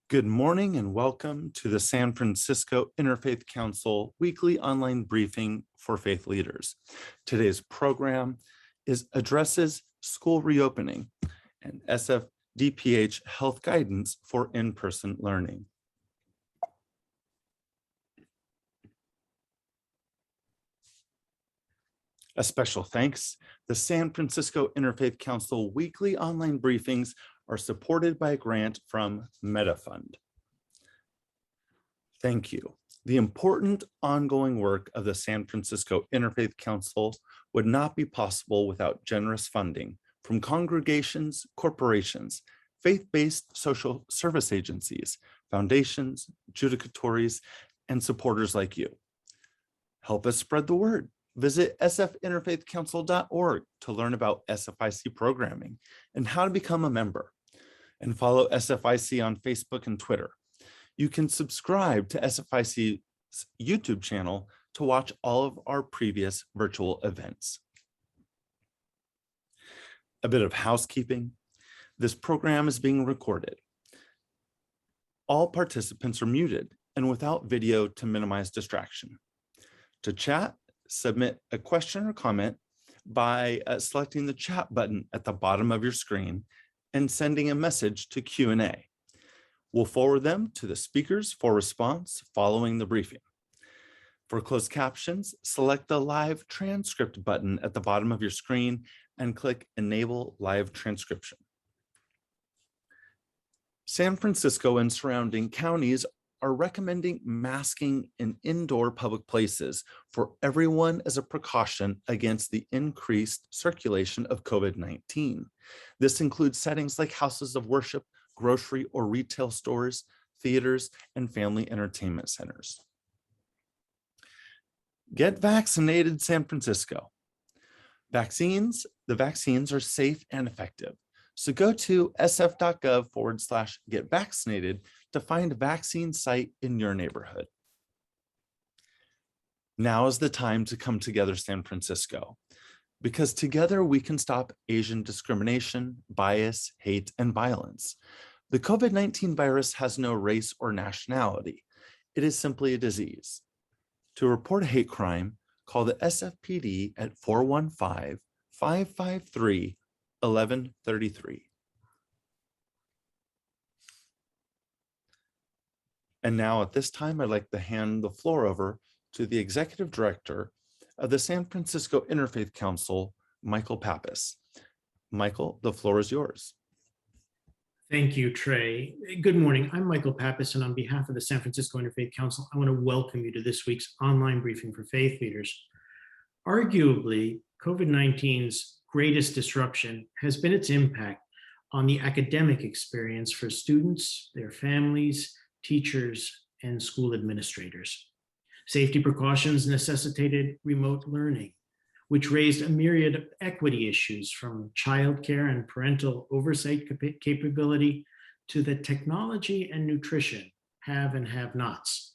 Good morning and welcome to the San Francisco Interfaith Council weekly online briefing for faith leaders. Today's program addresses school reopening and SFDPH health guidance for in-person learning. A special thanks. The San Francisco Interfaith Council weekly online briefings are supported by a grant from MetaFund. Thank you. The important ongoing work of the San Francisco Interfaith Council would not be possible without generous funding from congregations, corporations, faith-based social service agencies, foundations, judicatories, and supporters like you. Help us spread the word. Visit sfinterfaithcouncil.org to learn about SFIC programming and how to become a member. And follow SFIC on Facebook and Twitter. You can subscribe to SFIC's YouTube channel to watch all of our previous virtual events. A bit of housekeeping. This program is being recorded. All participants are muted and without video to minimize distraction. To chat, submit a question or comment by selecting the chat button at the bottom of your screen and sending a message to Q&A. We'll forward them to the speakers for response following the briefing. For closed captions, select the live transcript button at the bottom of your screen and click Enable Live Transcription. San Francisco and surrounding counties are recommending masking in indoor public places for everyone as a precaution against the increased circulation of COVID-19. This includes settings like houses of worship, grocery or retail stores, theaters, and family entertainment centers. Get vaccinated, San Francisco. The vaccines are safe and effective. So go to sf.gov/get vaccinated to find a vaccine site in your neighborhood. Now is the time to come together, San Francisco, because together we can stop Asian discrimination, bias, hate, and violence. The COVID-19 virus has no race or nationality. It is simply a disease. To report a hate crime, call the SFPD at 415-553-1133. And now at this time, I'd like to hand the floor over to the Executive Director of the San Francisco Interfaith Council, Michael Pappas. Michael, the floor is yours. Thank you, Trey. Good morning. I'm Michael Pappas, and on behalf of the San Francisco Interfaith Council, I want to welcome you to this week's online briefing for faith leaders. Arguably, COVID-19's greatest disruption has been its impact on the academic experience for students, their families, teachers, and school administrators. Safety precautions necessitated remote learning, which raised a myriad of equity issues from childcare and parental oversight capability to the technology and nutrition have and have-nots.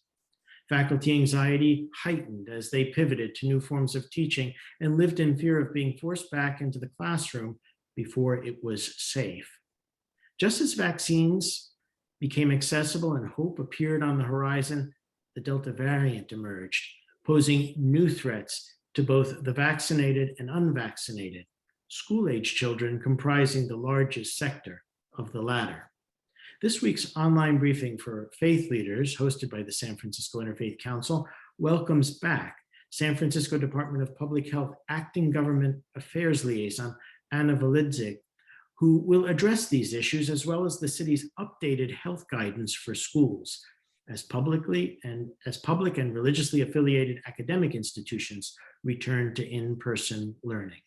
Faculty anxiety heightened as they pivoted to new forms of teaching and lived in fear of being forced back into the classroom before it was safe. Just as vaccines became accessible and hope appeared on the horizon, the Delta variant emerged, posing new threats to both the vaccinated and unvaccinated, school-age children comprising the largest sector of the latter. This week's online briefing for faith leaders, hosted by the San Francisco Interfaith Council, welcomes back San Francisco Department of Public Health Acting Government Affairs Liaison, Anna Validzic, who will address these issues as well as the city's updated health guidance for schools as public and religiously affiliated academic institutions return to in-person learning.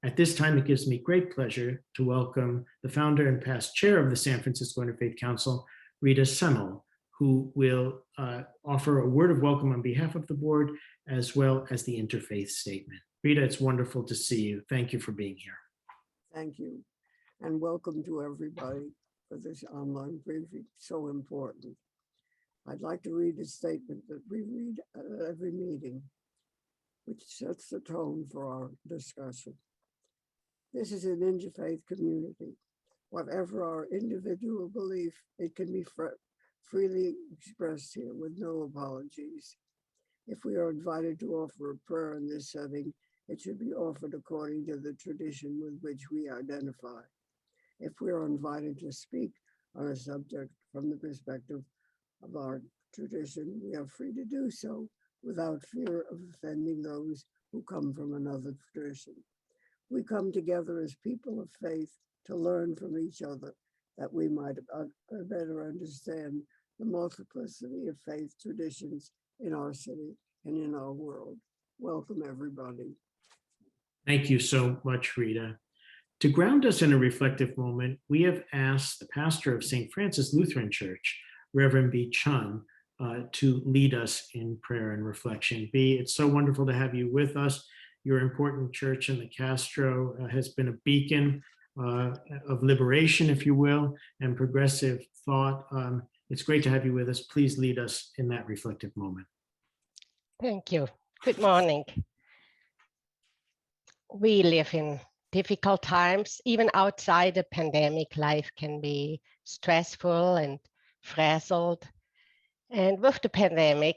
At this time, it gives me great pleasure to welcome the founder and past chair of the San Francisco Interfaith Council, Rita Semel, who will offer a word of welcome on behalf of the board, as well as the interfaith statement. Rita, it's wonderful to see you. Thank you for being here. Thank you, and welcome to everybody for this online briefing, so important. I'd like to read a statement that we read at every meeting, which sets the tone for our discussion. This is an interfaith community, Whatever our individual belief, it can be freely expressed here with no apologies. If we are invited to offer a prayer in this setting, it should be offered according to the tradition with which we identify. If we are invited to speak on a subject from the perspective of our tradition, we are free to do so without fear of offending those who come from another tradition. We come together as people of faith to learn from each other, that we might better understand the multiplicity of faith traditions in our city and in our world. Welcome, everybody. Thank you so much, Rita. To ground us in a reflective moment, we have asked the pastor of St. Francis Lutheran Church, Reverend Beate Chun, to lead us in prayer and reflection. Bea, it's so wonderful to have you with us. Your important church in the Castro has been a beacon of liberation, if you will, and progressive thought. It's great to have you with us. Please lead us in that reflective moment. Thank you. Good morning. We live in difficult times. Even outside the pandemic, life can be stressful and frazzled. And with the pandemic,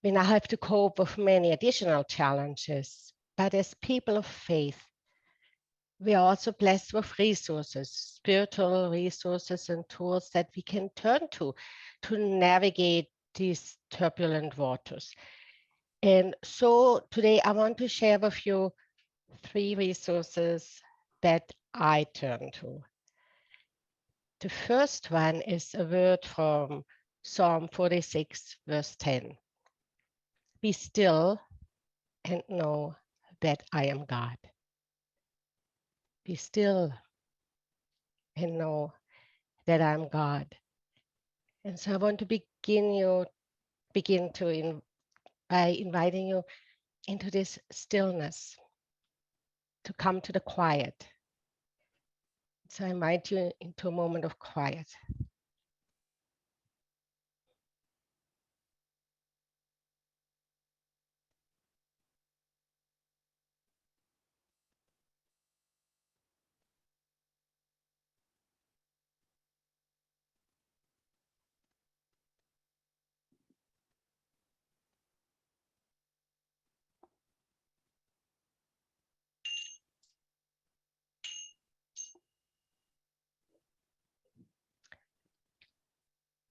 we now have to cope with many additional challenges. But as people of faith, we are also blessed with resources, spiritual resources and tools that we can turn to navigate these turbulent waters. And so today I want to share with you 3 resources that I turn to. The first one is a word from Psalm 46, verse 10. Be still and know that I am God. Be still and know that I'm God. And so I want to begin by inviting you into this stillness, to come to the quiet. So I invite you into a moment of quiet.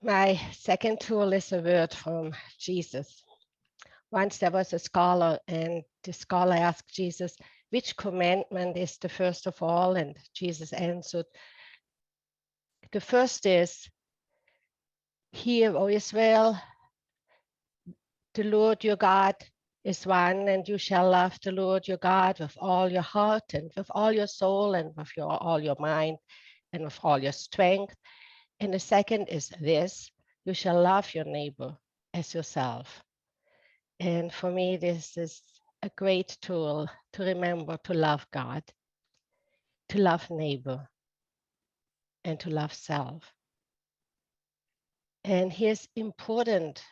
My second tool is a word from Jesus. Once there was a scholar, and the scholar asked Jesus, which commandment is the first of all? And Jesus answered, the first is, hear, O Israel, the Lord your God is one, and you shall love the Lord your God with all your heart and with all your soul and with all your mind and with all your strength. And the second is this, you shall love your neighbor as yourself. And for me, this is a great tool to remember to love God, to love neighbor, and to love self. And here's important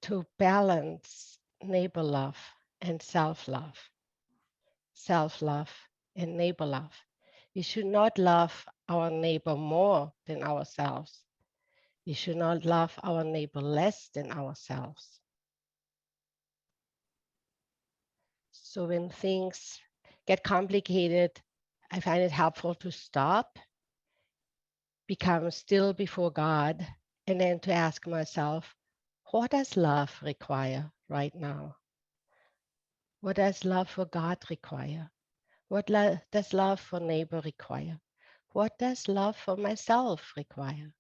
to balance neighbor love and self-love. Self-love and neighbor love. We should not love our neighbor more than ourselves. We should not love our neighbor less than ourselves. So when things get complicated, I find it helpful to stop, become still before God, and then to ask myself, what does love require right now? What does love for God require? What does love for neighbor require? What does love for myself require?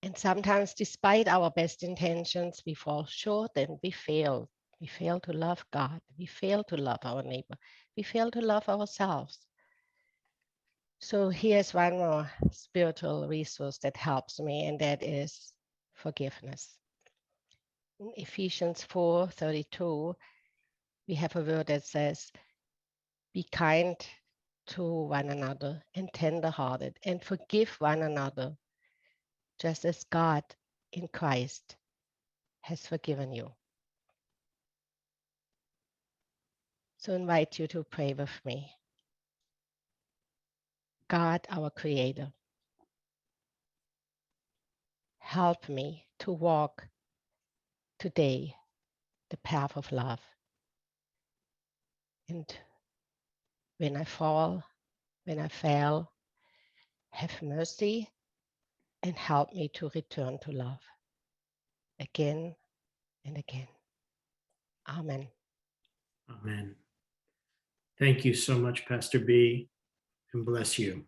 And sometimes, despite our best intentions, we fall short and we fail. We fail to love God. We fail to love our neighbor. We fail to love ourselves. So here's one more spiritual resource that helps me, and that is forgiveness. In Ephesians 4:32, we have a word that says, be kind to one another and tender-hearted and forgive one another, just as God in Christ has forgiven you. So I invite you to pray with me. God, our Creator, help me to walk today the path of love. And when I fall, when I fail, have mercy and help me to return to love again and again. Amen. Amen. Thank you so much, Pastor B, and bless you.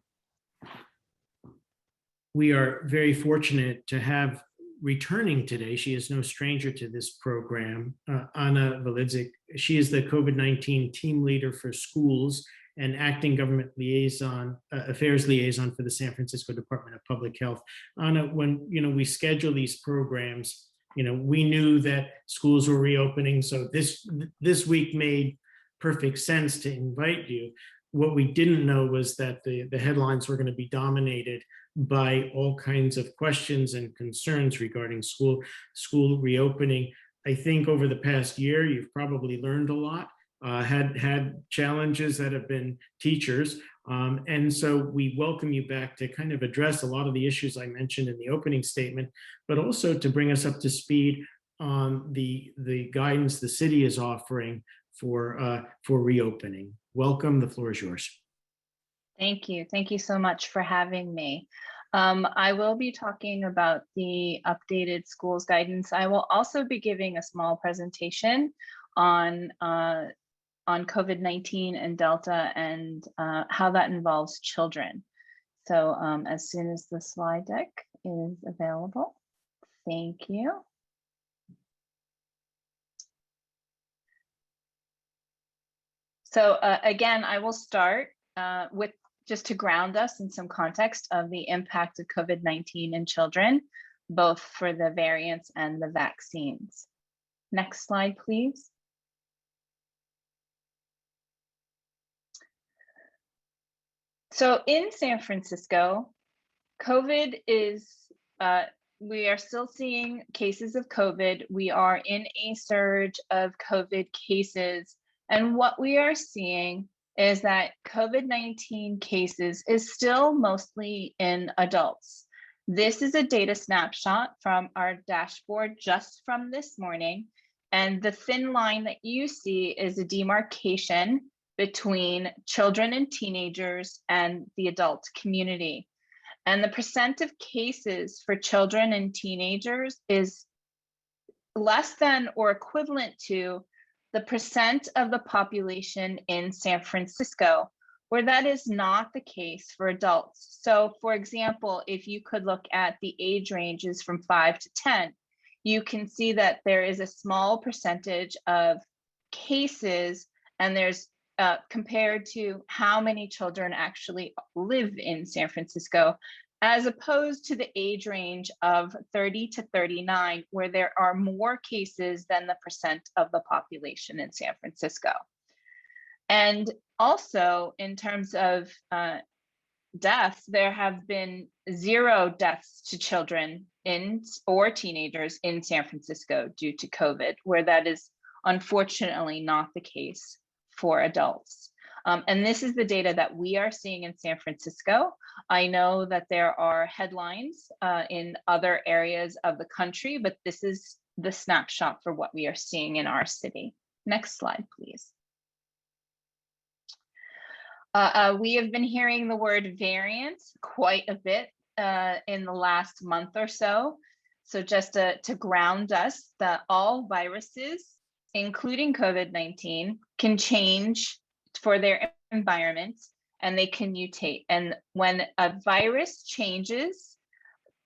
We are very fortunate to have returning today. She is no stranger to this program, Anna Validzic. She is the COVID-19 team leader for schools and acting government liaison, affairs liaison for the San Francisco Department of Public Health. Anna, when we schedule these programs, we knew that schools were reopening, so this week made perfect sense to invite you. What we didn't know was that the headlines were going to be dominated by all kinds of questions and concerns regarding school reopening. I think over the past year, you've probably learned a lot, had challenges that have been teachers. And so we welcome you back to kind of address a lot of the issues I mentioned in the opening statement, but also to bring us up to speed on the guidance the city is offering for reopening. Welcome, the floor is yours. Thank you. Thank you so much for having me. I will be talking about the updated schools guidance. I will also be giving a small presentation on COVID-19 and Delta and how that involves children. So as soon as the slide deck is available, thank you. So again, I will start with just to ground us in some context of the impact of COVID-19 in children, both for the variants and the vaccines. Next slide, please. So in San Francisco, COVID is, we are still seeing cases of COVID. We are in a surge of COVID cases. And what we are seeing is that COVID-19 cases is still mostly in adults. This is a data snapshot from our dashboard just from this morning. And the thin line that you see is a demarcation between children and teenagers and the adult community. And the percent of cases for children and teenagers is less than or equivalent to the percent of the population in San Francisco, where that is not the case for adults. So for example, if you could look at the age ranges from 5 to 10, you can see that there is a small percentage of cases, and there's compared to how many children actually live in San Francisco, as opposed to the age range of 30 to 39, where there are more cases than the percent of the population in San Francisco. And also in terms of deaths, there have been 0 deaths to children or teenagers in San Francisco due to COVID, where that is unfortunately not the case for adults. And this is the data that we are seeing in San Francisco. I know that there are headlines in other areas of the country, but this is the snapshot for what we are seeing in our city. Next slide, please. We have been hearing the word variant quite a bit in the last month or so. So just to ground us, that all viruses, including COVID-19, can change for their environment and they can mutate. And when a virus changes,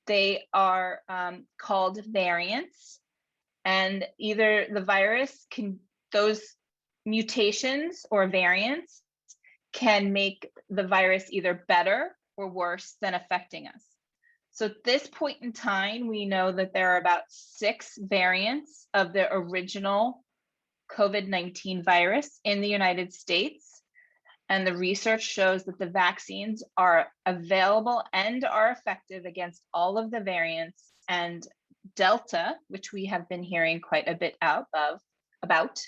they are called variants. And either the virus those mutations or variants can make the virus either better or worse than affecting us. So at this point in time, we know that there are about 6 variants of the original COVID-19 virus in the United States. And the research shows that the vaccines are available and are effective against all of the variants. And Delta, which we have been hearing quite a bit about,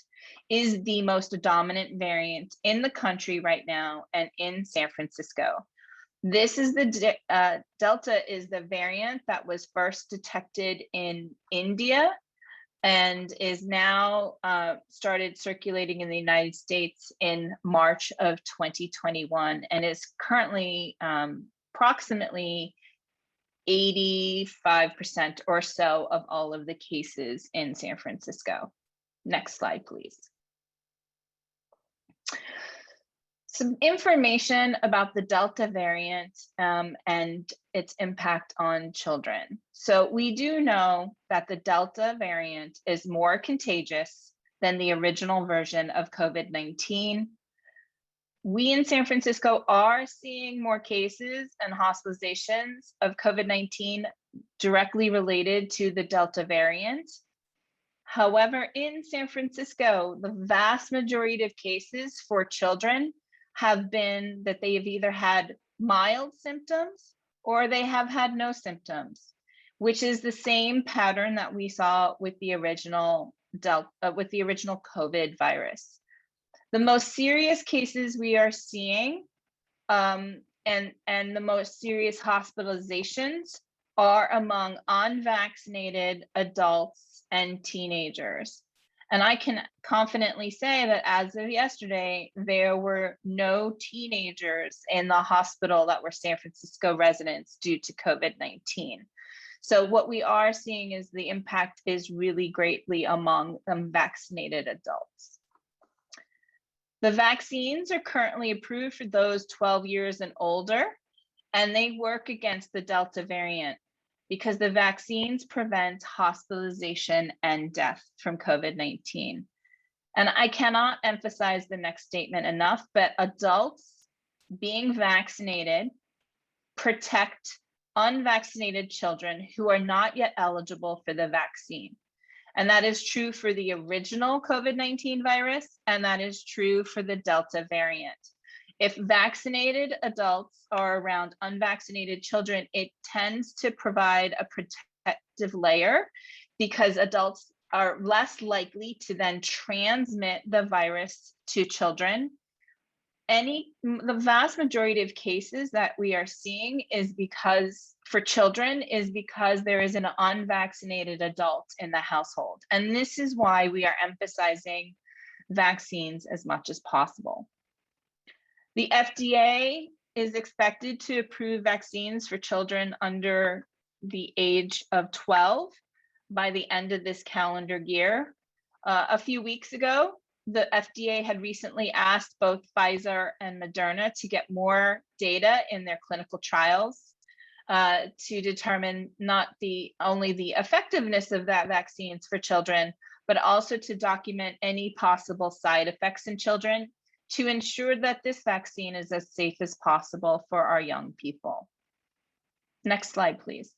is the most dominant variant in the country right now and in San Francisco. This is the Delta is the variant that was first detected in India and is now started circulating in the United States in March of 2021 and is currently approximately 85% or so of all of the cases in San Francisco. Next slide, please. Some information about the Delta variant and its impact on children. So we do know that the Delta variant is more contagious than the original version of COVID-19. We in San Francisco are seeing more cases and hospitalizations of COVID-19 directly related to the Delta variant. However, in San Francisco, the vast majority of cases for children have been that they have either had mild symptoms or they have had no symptoms, which is the same pattern that we saw with the original COVID virus. The most serious cases we are seeing and the most serious hospitalizations are among unvaccinated adults and teenagers. And I can confidently say that as of yesterday, there were no teenagers in the hospital that were San Francisco residents due to COVID-19. So what we are seeing is the impact is really greatly among vaccinated adults. The vaccines are currently approved for those 12 years and older, and they work against the Delta variant because the vaccines prevent hospitalization and death from COVID-19. And I cannot emphasize the next statement enough, but adults being vaccinated protect unvaccinated children who are not yet eligible for the vaccine. And that is true for the original COVID-19 virus, and that is true for the Delta variant. If vaccinated adults are around unvaccinated children, it tends to provide a protective layer because adults are less likely to then transmit the virus to children. The vast majority of cases that we are seeing is because for children is because there is an unvaccinated adult in the household. And this is why we are emphasizing vaccines as much as possible. The FDA is expected to approve vaccines for children under the age of 12 by the end of this calendar year. A few weeks ago, the FDA had recently asked both Pfizer and Moderna to get more data in their clinical trials to determine not only the effectiveness of that vaccines for children, but also to document any possible side effects in children to ensure that this vaccine is as safe as possible for our young people. Next slide, please.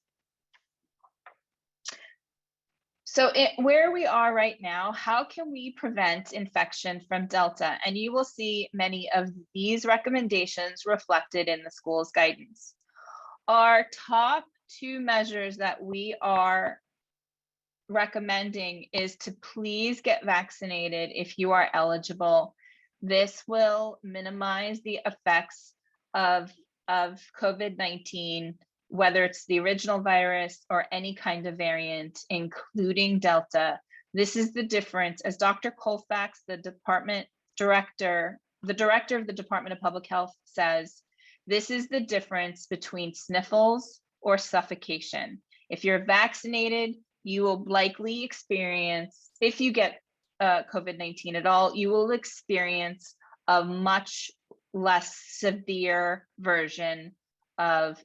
So where we are right now, how can we prevent infection from Delta? And you will see many of these recommendations reflected in the school's guidance. Our top two measures that we are recommending is to please get vaccinated if you are eligible. This will minimize the effects of COVID-19, whether it's the original virus or any kind of variant, including Delta. This is the difference. As Dr. Colfax, the director of the Department of Public Health says, this is the difference between sniffles or suffocation. If you're vaccinated, you will likely experience, if you get COVID-19 at all, you will experience a much less severe version of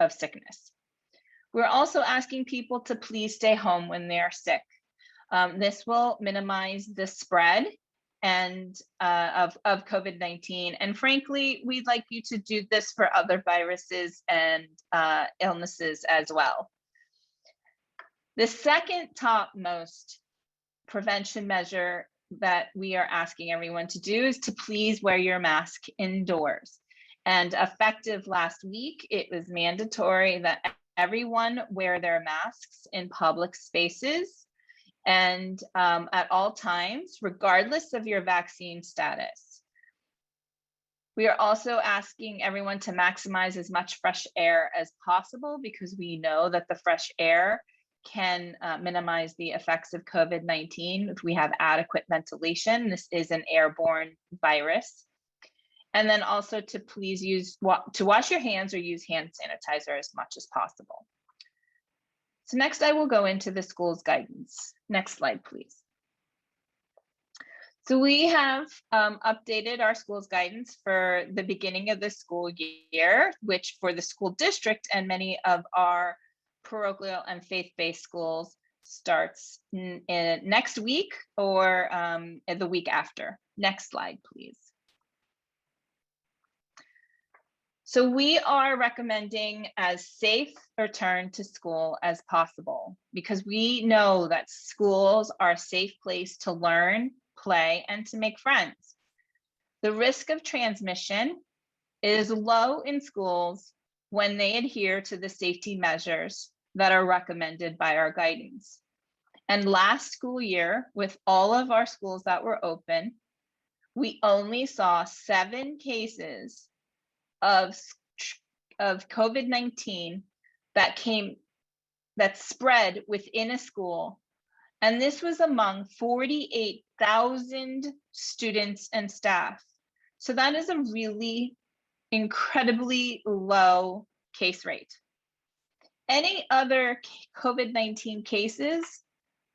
sickness. We're also asking people to please stay home when they are sick. This will minimize the spread and of COVID-19. And frankly, we'd like you to do this for other viruses and illnesses as well. The second topmost prevention measure that we are asking everyone to do is to please wear your mask indoors. And effective last week, it was mandatory that everyone wear their masks in public spaces and at all times, regardless of your vaccine status. We are also asking everyone to maximize as much fresh air as possible because we know that the fresh air can minimize the effects of COVID-19 if we have adequate ventilation. This is an airborne virus. And then also to please wash your hands or use hand sanitizer as much as possible. So next I will go into the school's guidance. Next slide, please. So we have updated our school's guidance for the beginning of the school year, which for the school district and many of our parochial and faith-based schools starts next week or the week after. Next slide, please. So we are recommending as safe a return to school as possible because we know that schools are a safe place to learn, play, and to make friends. The risk of transmission is low in schools when they adhere to the safety measures that are recommended by our guidance. And last school year, with all of our schools that were open, we only saw 7 cases of COVID-19 that spread within a school. And this was among 48,000 students and staff. So that is a really incredibly low case rate. Any other COVID-19 cases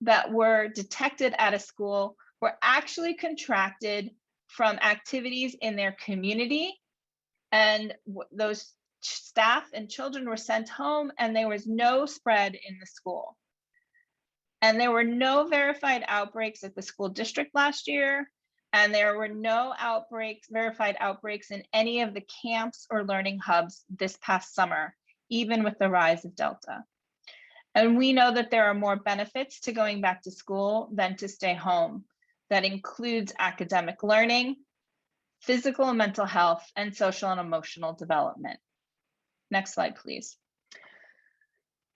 that were detected at a school were actually contracted from activities in their community, and those staff and children were sent home and there was no spread in the school. And there were no verified outbreaks at the school district last year, and there were no verified outbreaks in any of the camps or learning hubs this past summer, even with the rise of Delta. And we know that there are more benefits to going back to school than to stay home. That includes academic learning, physical and mental health, and social and emotional development. Next slide, please.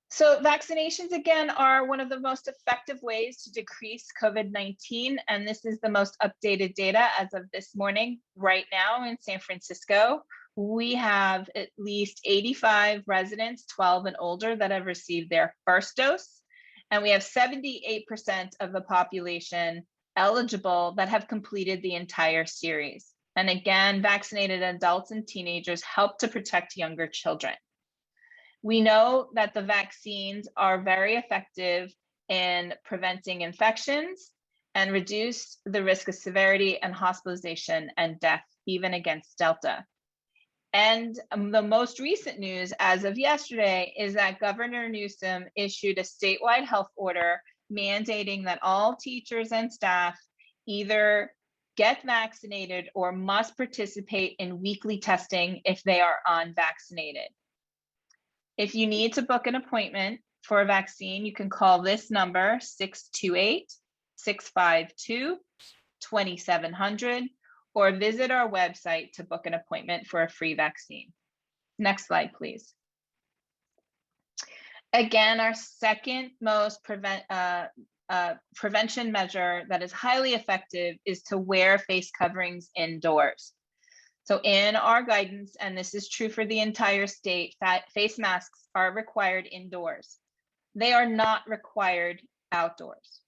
So vaccinations, again, are one of the most effective ways to decrease COVID-19, and this is the most updated data as of this morning. Right now in San Francisco, we have at least 85 residents 12 and older that have received their first dose, and we have 78% of the population eligible that have completed the entire series. And again, vaccinated adults and teenagers help to protect younger children. We know that the vaccines are very effective in preventing infections and reduce the risk of severity and hospitalization and death, even against Delta. And the most recent news as of yesterday is that Governor Newsom issued a statewide health order mandating that all teachers and staff either get vaccinated or must participate in weekly testing if they are unvaccinated. If you need to book an appointment for a vaccine, you can call this number 628-652-2700 or visit our website to book an appointment for a free vaccine. Next slide, please. Again, our second most prevention measure that is highly effective is to wear face coverings indoors. So in our guidance, and this is true for the entire state, face masks are required indoors. They are not required outdoors.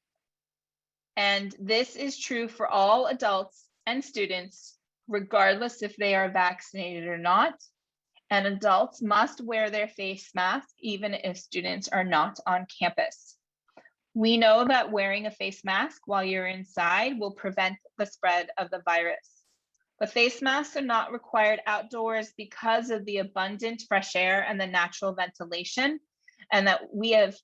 And this is true for all adults and students, regardless if they are vaccinated or not. And adults must wear their face mask even if students are not on campus. We know that wearing a face mask while you're inside will prevent the spread of the virus. But face masks are not required outdoors because of the abundant fresh air and the natural ventilation, and that we have,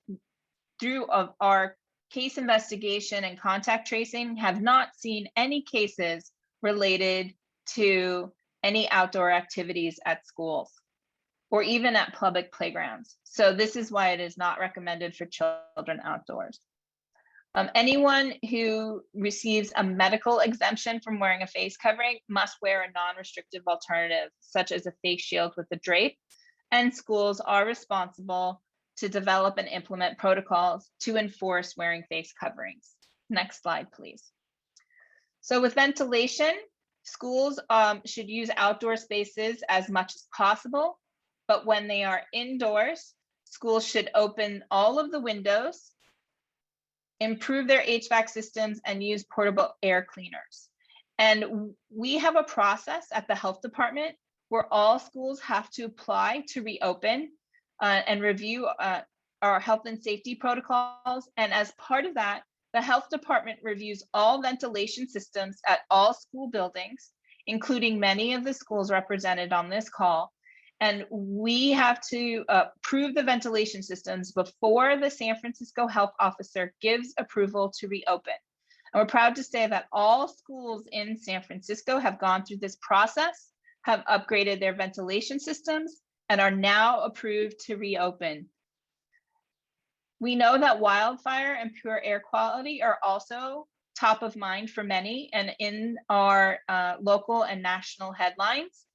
through our case investigation and contact tracing, have not seen any cases related to any outdoor activities at schools or even at public playgrounds. So this is why it is not recommended for children outdoors. Anyone who receives a medical exemption from wearing a face covering must wear a non-restrictive alternative, such as a face shield with a drape, and schools are responsible to develop and implement protocols to enforce wearing face coverings. Next slide, please. So with ventilation, Schools should use outdoor spaces as much as possible, but when they are indoors, schools should open all of the windows, improve their HVAC systems, and use portable air cleaners. And we have a process at the health department where all schools have to apply to reopen and review our health and safety protocols. And as part of that, the health department reviews all ventilation systems at all school buildings, including many of the schools represented on this call. And we have to approve the ventilation systems before the San Francisco health officer gives approval to reopen. And we're proud to say that all schools in San Francisco have gone through this process, have upgraded their ventilation systems, and are now approved to reopen. We know that wildfire and pure air quality are also top of mind for many, and in our local and national headlines.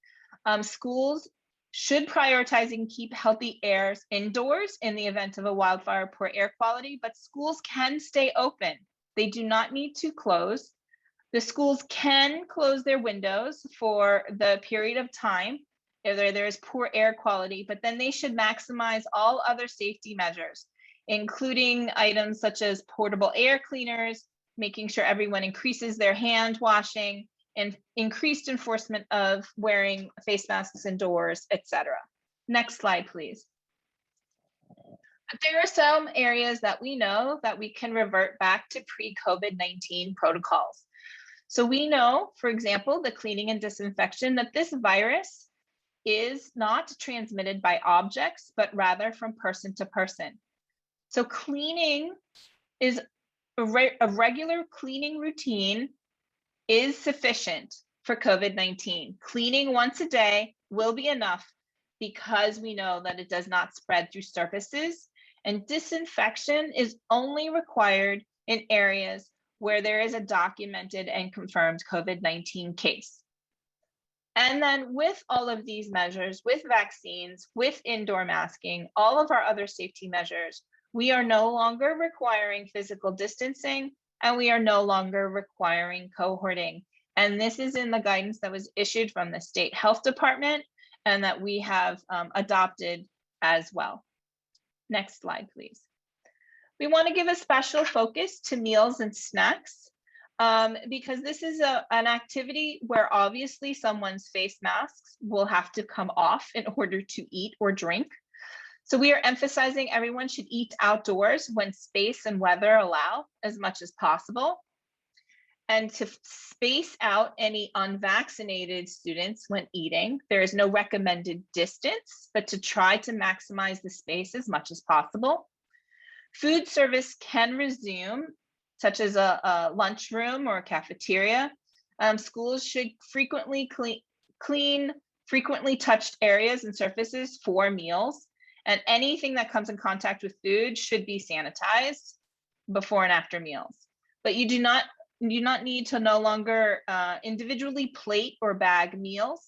Schools should prioritize and keep healthy airs indoors in the event of a wildfire or poor air quality, but schools can stay open. They do not need to close. The schools can close their windows for the period of time if there is poor air quality, but then they should maximize all other safety measures, including items such as portable air cleaners, making sure everyone increases their hand washing, and increased enforcement of wearing face masks indoors, etc. Next slide, please. There are some areas that we know that we can revert back to pre-COVID-19 protocols. So we know, for example, the cleaning and disinfection, that this virus is not transmitted by objects, but rather from person to person. So cleaning is a regular cleaning routine is sufficient for COVID-19. Cleaning once a day will be enough because we know that it does not spread through surfaces, and disinfection is only required in areas where there is a documented and confirmed COVID-19 case. And then with all of these measures, with vaccines, with indoor masking, all of our other safety measures, we are no longer requiring physical distancing, and we are no longer requiring cohorting. And this is in the guidance that was issued from the state health department and that we have adopted as well. Next slide, please. We want to give a special focus to meals and snacks because this is an activity where obviously someone's face masks will have to come off in order to eat or drink. So we are emphasizing everyone should eat outdoors when space and weather allow as much as possible, and to space out any unvaccinated students when eating. There is no recommended distance, but to try to maximize the space as much as possible. Food service can resume, such as a lunchroom or a cafeteria. Schools should frequently clean frequently touched areas and surfaces for meals. And anything that comes in contact with food should be sanitized before and after meals. But you do not need to no longer individually plate or bag meals.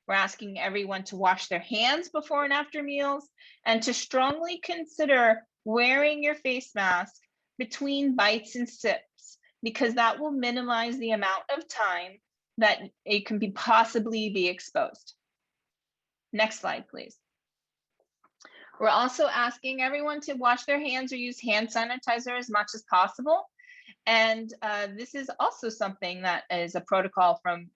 We're asking everyone to wash their hands before and after meals, and to strongly consider wearing your face mask between bites and sips, because that will minimize the amount of time that it can possibly be exposed. Next slide, please. We're also asking everyone to wash their hands or use hand sanitizer as much as possible. And this is also something that is a protocol from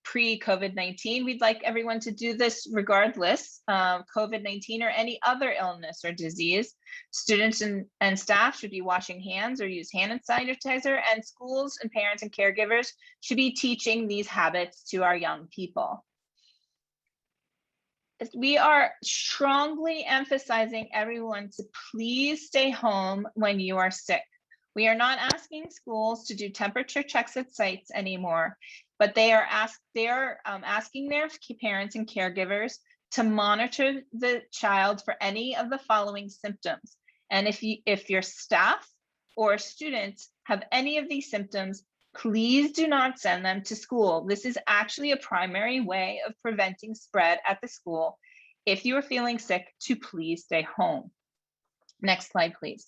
pre-COVID-19. We'd like everyone to do this regardless of COVID-19 or any other illness or disease. Students and staff should be washing hands or use hand sanitizer, and schools and parents and caregivers should be teaching these habits to our young people. We are strongly emphasizing everyone to please stay home when you are sick. We are not asking schools to do temperature checks at sites anymore, but they are asking their parents and caregivers to monitor the child for any of the following symptoms. And if your staff or students have any of these symptoms, please do not send them to school. This is actually a primary way of preventing spread at the school. If you are feeling sick, to please stay home. Next slide, please.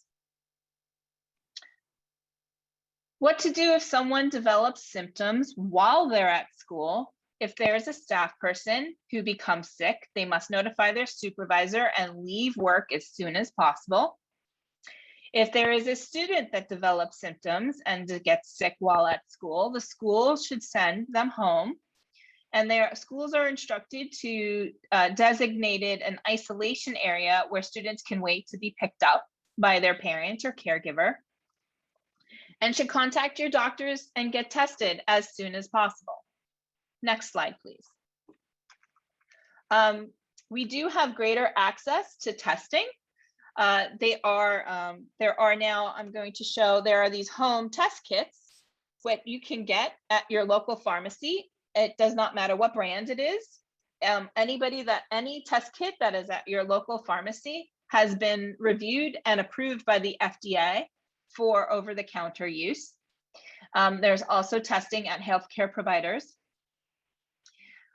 What to do if someone develops symptoms while they're at school. If there is a staff person who becomes sick, they must notify their supervisor and leave work as soon as possible. If there is a student that develops symptoms and gets sick while at school, the school should send them home. And their schools are instructed to designate an isolation area where students can wait to be picked up by their parent or caregiver, and should contact your doctors and get tested as soon as possible. Next slide, please. We do have greater access to testing. There are now, I'm going to show, there are these home test kits what you can get at your local pharmacy. It does not matter what brand it is. Any test kit that is at your local pharmacy has been reviewed and approved by the FDA for over-the-counter use. There's also testing at healthcare providers.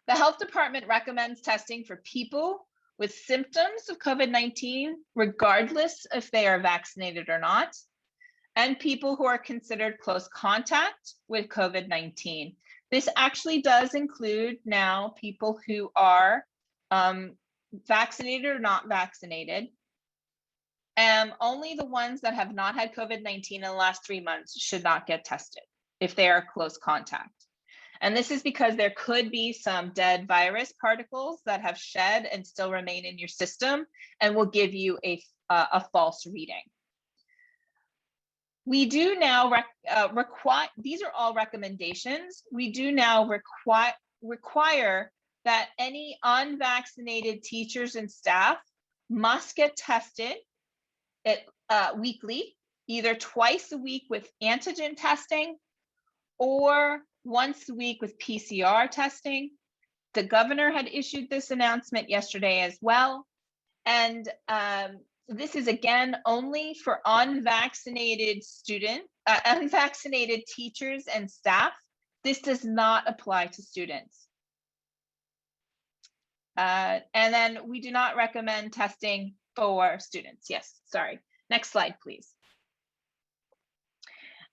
The health department recommends testing for people with symptoms of COVID-19, regardless if they are vaccinated or not, and people who are considered close contact with COVID-19. This actually does include now people who are vaccinated or not vaccinated. Only the ones that have not had COVID-19 in the last 3 months should not get tested if they are close contact. And this is because there could be some dead virus particles that have shed and still remain in your system and will give you a false reading. We do now require, these are all recommendations. We do now require that any unvaccinated teachers and staff must get tested weekly, either twice a week with antigen testing or once a week with PCR testing. The governor had issued this announcement yesterday as well. And this is again only for unvaccinated unvaccinated teachers and staff. This does not apply to students. And then we do not recommend testing for students. Yes, sorry. Next slide, please.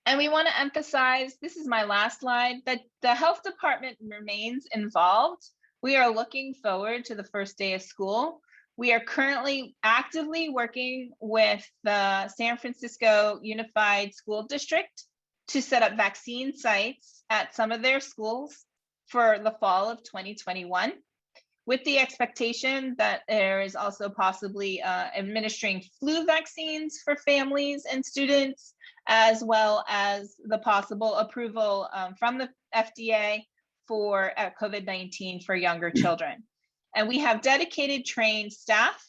And we want to emphasize, this is my last slide, that the health department remains involved. We are looking forward to the first day of school. We are currently actively working with the San Francisco Unified School District to set up vaccine sites at some of their schools for the fall of 2021, with the expectation that there is also possibly administering flu vaccines for families and students, as well as the possible approval from the FDA for COVID-19 for younger children. And we have dedicated trained staff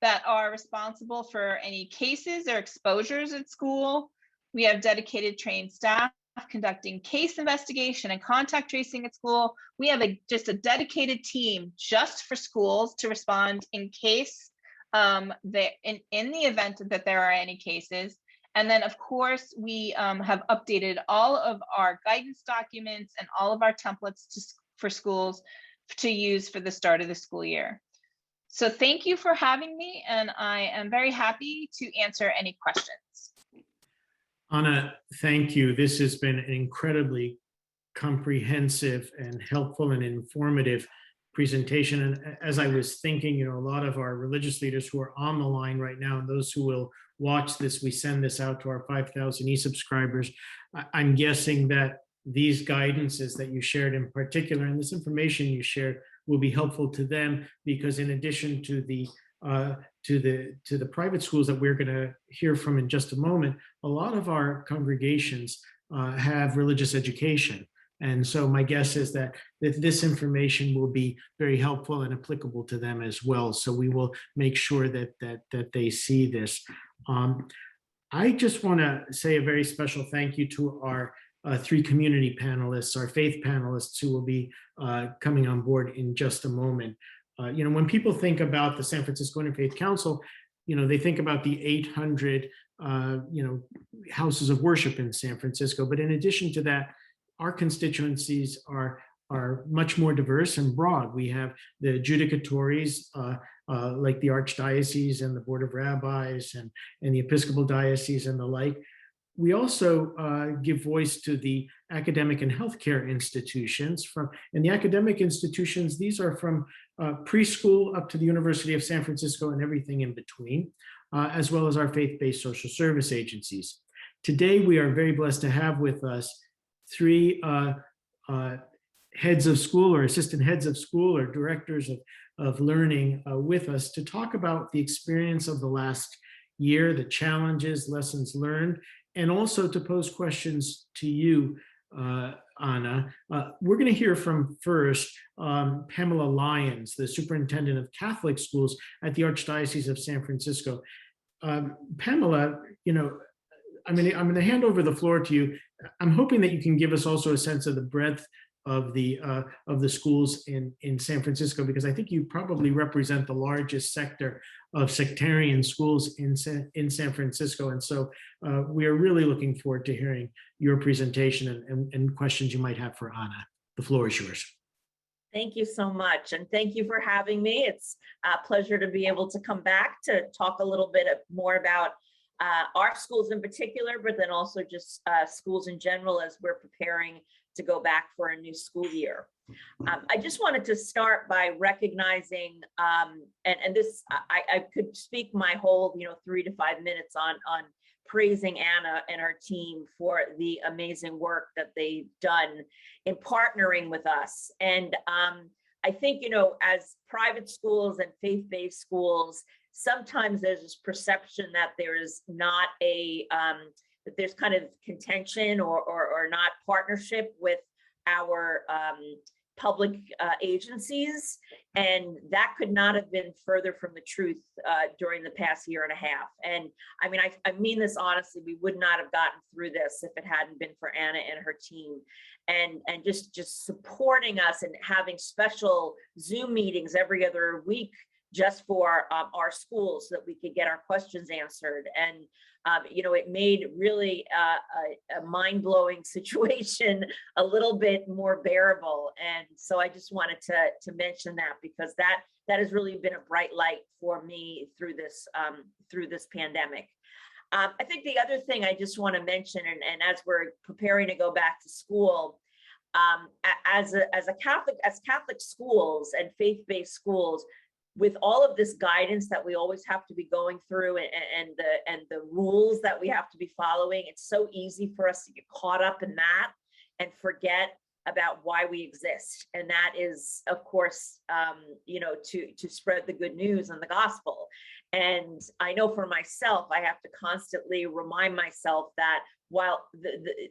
that are responsible for any cases or exposures at school. We have dedicated trained staff conducting case investigation and contact tracing at school. We have just a dedicated team just for schools to respond in case in the event that there are any cases. And then of course, we have updated all of our guidance documents and all of our templates for schools to use for the start of the school year. So thank you for having me, and I am very happy to answer any questions. Anna, thank you. This has been an incredibly comprehensive and helpful and informative presentation. And as I was thinking, a lot of our religious leaders who are on the line right now, and those who will watch this, we send this out to our 5,000 e-subscribers. I'm guessing that these guidances that you shared in particular, and this information you shared, will be helpful to them, because in addition to the private schools that we're going to hear from in just a moment, a lot of our congregations have religious education. And so my guess is that this information will be very helpful and applicable to them as well. So we will make sure that they see this. I just want to say a very special thank you to our 3 community panelists, our faith panelists, who will be coming on board in just a moment. When people think about the San Francisco Interfaith Council, they think about the 800, houses of worship in San Francisco. But in addition to that, our constituencies are much more diverse and broad. We have the judicatories, like the Archdiocese and the Board of Rabbis and the Episcopal Diocese and the like. We also give voice to the academic and healthcare institutions. And the academic institutions, these are from preschool up to the University of San Francisco and everything in between, as well as our faith-based social service agencies. Today, we are very blessed to have with us three heads of school or assistant heads of school or directors of learning with us to talk about the experience of the last year, the challenges, lessons learned, and also to pose questions to you, Anna. We're going to hear from first Pamela Lyons, the Superintendent of Catholic Schools at the Archdiocese of San Francisco. Pamela, I'm going to hand over the floor to you. I'm hoping that you can give us also a sense of the breadth of the schools in San Francisco, because I think you probably represent the largest sector of sectarian schools in San Francisco. And so we are really looking forward to hearing your presentation and questions you might have for Anna. The floor is yours. Thank you so much. And thank you for having me. It's a pleasure to be able to come back to talk a little bit more about our schools in particular, but then also just schools in general as we're preparing to go back for a new school year. I just wanted to start by recognizing, and this, I could speak my whole 3 to 5 minutes on praising Anna and her team for the amazing work that they've done in partnering with us. And I think, as private schools and faith-based schools, sometimes there's this perception that there is not that there's kind of contention or not partnership with our public agencies. And that could not have been further from the truth during the past year and a half. And I mean, I mean this honestly, we would not have gotten through this if it hadn't been for Anna and her team. And just supporting us and having special Zoom meetings every other week just for our schools so that we could get our questions answered. And it made really a mind-blowing situation a little bit more bearable. And so I just wanted to mention that, because that has really been a bright light for me through this pandemic. I think the other thing I just want to mention, and as we're preparing to go back to school, as Catholic schools and faith-based schools, with all of this guidance that we always have to be going through and the rules that we have to be following, it's so easy for us to get caught up in that and forget about why we exist. And that is, of course, to spread the good news and the gospel. And I know for myself, I have to constantly remind myself that while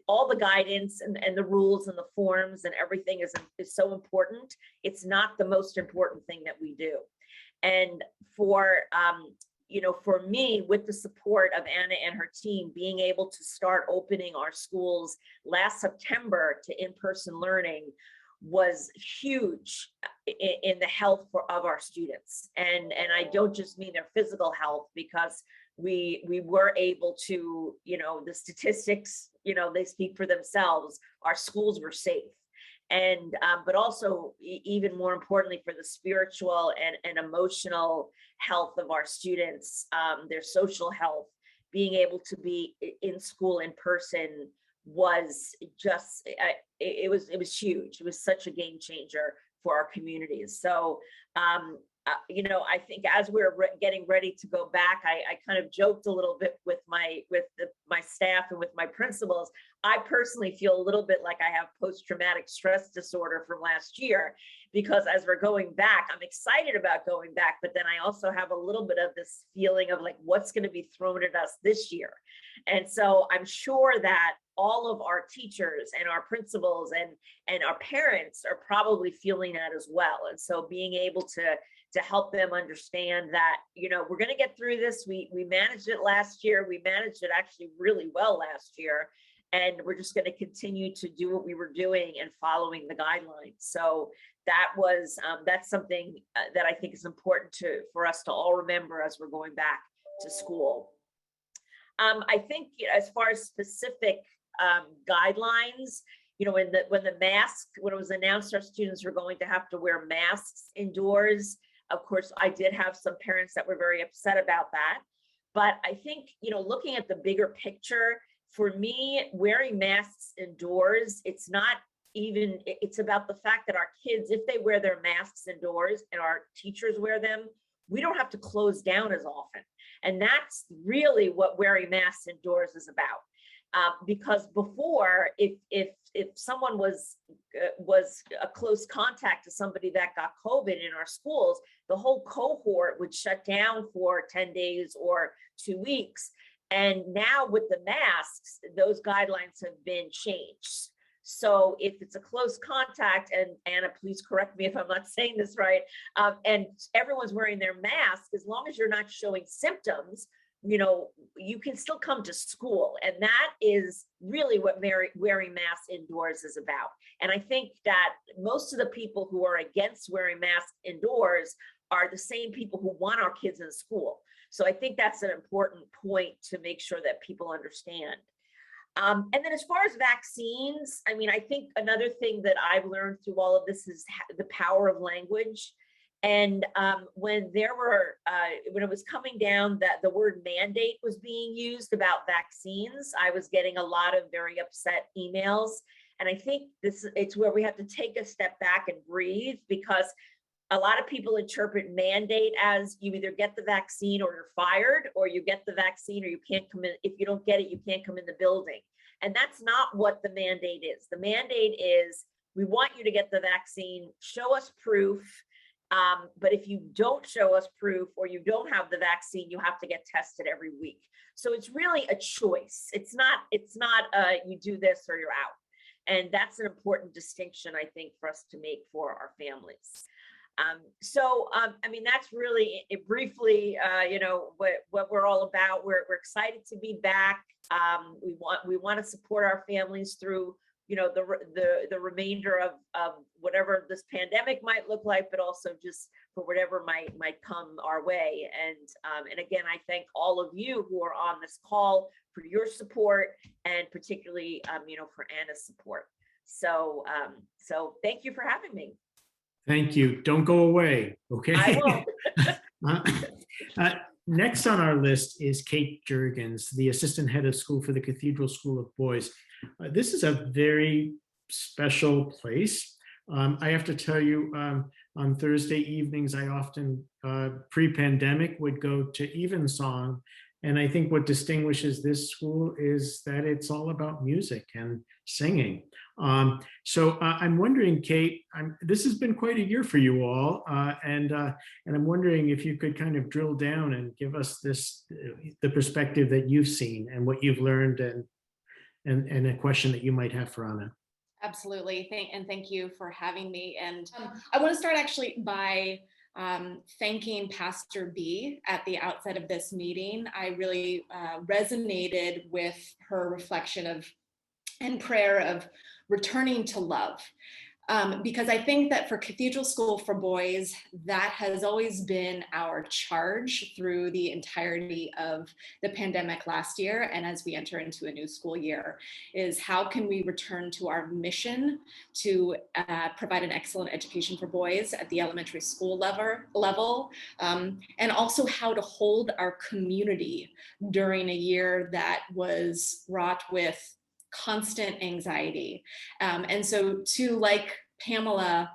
all the guidance and the rules and the forms and everything is so important, it's not the most important thing that we do. And for me, with the support of Anna and her team, being able to start opening our schools last September to in-person learning was huge in the health of our students. And I don't just mean their physical health, because we were able to, the statistics, they speak for themselves. Our schools were safe. And but also, even more importantly, for the spiritual and emotional health of our students, their social health, being able to be in school in person was just, it was huge. It was such a game changer for our communities. So I think as we're getting ready to go back, I kind of joked a little bit with my staff and with my principals. I personally feel a little bit like I have post-traumatic stress disorder from last year, because as we're going back, I'm excited about going back, but then I also have a little bit of this feeling of like, what's going to be thrown at us this year? And so I'm sure that all of our teachers and our principals and our parents are probably feeling that as well. And so being able to help them understand that, we're going to get through this. We managed it last year. We managed it actually really well last year. And we're just going to continue to do what we were doing and following the guidelines. So that's something that I think is important for us to all remember as we're going back to school. I think as far as specific guidelines, when it was announced our students were going to have to wear masks indoors, of course, I did have some parents that were very upset about that. But I think, looking at the bigger picture, For me, wearing masks indoors, it's not even, it's about the fact that our kids, if they wear their masks indoors and our teachers wear them, we don't have to close down as often. And that's really what wearing masks indoors is about. Because before, if someone was a close contact to somebody that got COVID in our schools, the whole cohort would shut down for 10 days or 2 weeks. And now with the masks, those guidelines have been changed. So if it's a close contact, and Anna, please correct me if I'm not saying this right, and everyone's wearing their mask, as long as you're not showing symptoms, you know, you can still come to school. And that is really what wearing masks indoors is about. And I think that most of the people who are against wearing masks indoors are the same people who want our kids in school. So I think that's an important point to make sure that people understand. And then as far as vaccines, I mean, I think another thing that I've learned through all of this is the power of language. And when it was coming down that the word mandate was being used about vaccines, I was getting a lot of very upset emails. And I think it's where we have to take a step back and breathe, because a lot of people interpret mandate as you either get the vaccine or you're fired, or you get the vaccine or you can't come in. If you don't get it, you can't come in the building. And that's not what the mandate is. The mandate is, we want you to get the vaccine, show us proof. But if you don't show us proof or you don't have the vaccine, you have to get tested every week. So it's really a choice. It's not you do this or you're out. And that's an important distinction, I think, for us to make for our families. I mean, that's really it briefly, you know, what we're all about. We're excited to be back. We want to support our families through, you know, the remainder of whatever this pandemic might look like, but also just for whatever might come our way. And again, I thank all of you who are on this call for your support, and particularly, you know, for Anna's support. So thank you for having me. Thank you. Don't go away. Okay. I won't. Next on our list is Kate Jurgens, the assistant head of school for the Cathedral School of Boys. This is a very special place. I have to tell you, on Thursday evenings, I often, pre-pandemic, would go to Evensong. And I think what distinguishes this school is that it's all about music and singing. So I'm wondering, Kate, this has been quite a year for you all, and I'm wondering if you could kind of drill down and give us the perspective that you've seen and what you've learned, and a question that you might have for Anna. Absolutely, thank you for having me. And I want to start actually by thanking Pastor B at the outset of this meeting. I really resonated with her reflection of and prayer of returning to love. Because I think that for Cathedral School for Boys, that has always been our charge through the entirety of the pandemic last year. And as we enter into a new school year, is how can we return to our mission to provide an excellent education for boys at the elementary school level, and also how to hold our community during a year that was wrought with constant anxiety. And so too, like Pamela,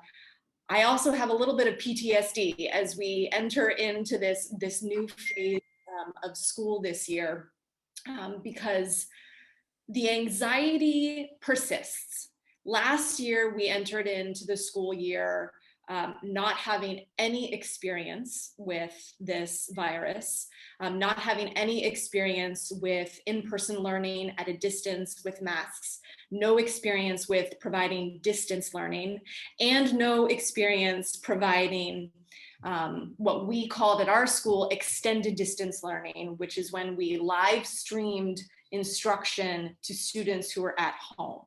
I also have a little bit of PTSD as we enter into this new phase of school this year, because the anxiety persists. Last year, we entered into the school year not having any experience with this virus, not having any experience with in-person learning at a distance with masks, no experience with providing distance learning, and no experience providing what we called at our school extended distance learning, which is when we live streamed instruction to students who were at home.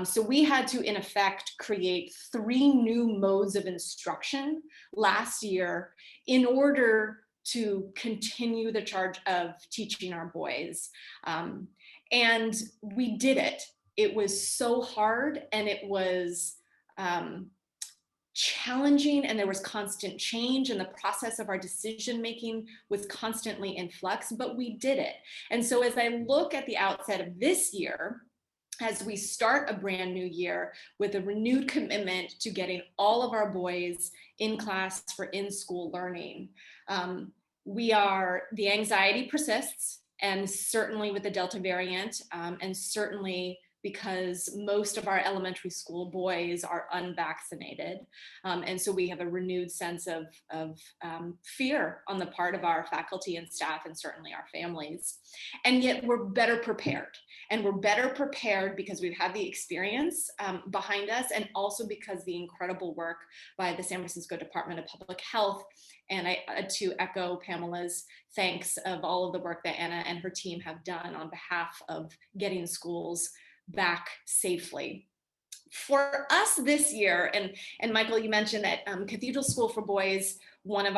So we had to, in effect, create 3 new modes of instruction last year in order to continue the charge of teaching our boys. And we did it. It was so hard, and it was challenging, and there was constant change, and the process of our decision making was constantly in flux, but we did it. And so as I look at the outset of this year, as we start a brand new year with a renewed commitment to getting all of our boys in class for in-school learning, the anxiety persists, and certainly with the Delta variant, and certainly because most of our elementary school boys are unvaccinated. And so we have a renewed sense of fear on the part of our faculty and staff, and certainly our families. And yet we're better prepared. And we're better prepared because we've had the experience behind us, and also because the incredible work by the San Francisco Department of Public Health. And to echo Pamela's thanks of all of the work that Anna and her team have done on behalf of getting schools back safely. For us this year, and Michael, you mentioned that Cathedral School for Boys, one of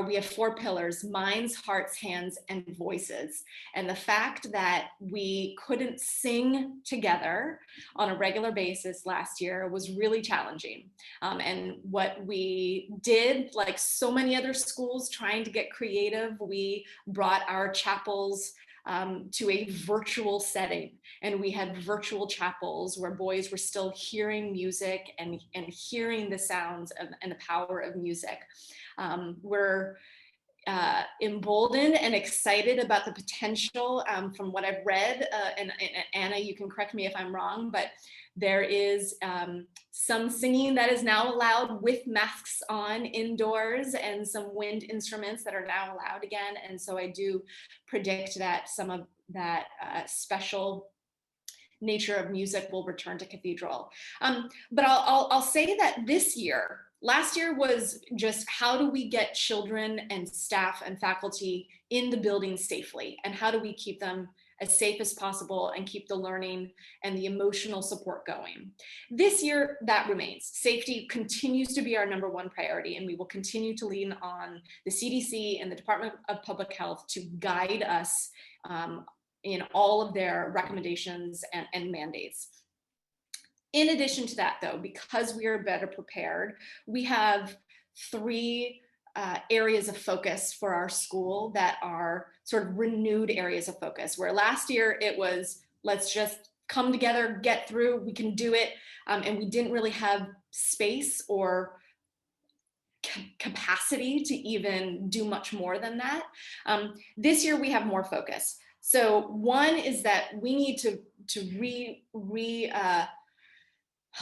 we have 4 pillars: minds, hearts, hands, and voices. And the fact that we couldn't sing together on a regular basis last year was really challenging. And what we did, like so many other schools trying to get creative, we brought our chapels to a virtual setting. And we had virtual chapels where boys were still hearing music and hearing the sounds and the power of music. We're emboldened and excited about the potential from what I've read, and Anna, you can correct me if I'm wrong, but there is some singing that is now allowed with masks on indoors, and some wind instruments that are now allowed again. And so I do predict that some of that special nature of music will return to Cathedral. But I'll say that this year, last year was just how do we get children and staff and faculty in the building safely, and how do we keep them as safe as possible and keep the learning and the emotional support going. This year, that remains. Safety continues to be our #1 priority, and we will continue to lean on the CDC and the Department of Public Health to guide us in all of their recommendations and mandates. In addition to that, though, because we are better prepared, we have 3 areas of focus for our school that are sort of renewed areas of focus, where last year it was, let's just come together, get through, we can do it. And we didn't really have space or capacity to even do much more than that. This year we have more focus. So one is that we need to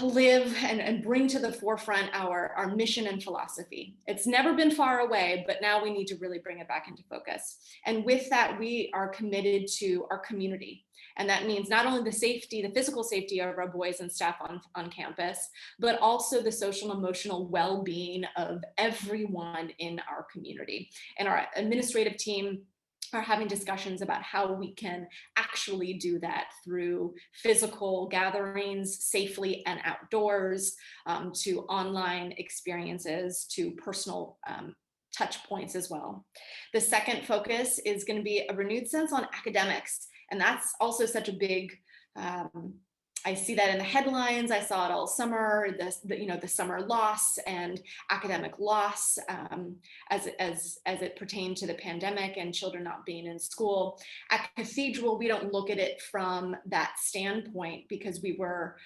live and bring to the forefront our mission and philosophy. It's never been far away, but now we need to really bring it back into focus. And with that, we are committed to our community. And that means not only the safety, the physical safety of our boys and staff on campus, but also the social and emotional well-being of everyone in our community. And our administrative team are having discussions about how we can actually do that through physical gatherings safely and outdoors, to online experiences, to personal touch points as well. The second focus is going to be a renewed sense on academics. And that's also such a big, I see that in the headlines. I saw it all summer, the summer loss and academic loss as it pertained to the pandemic and children not being in school. At Cathedral, we don't look at it from that standpoint because we were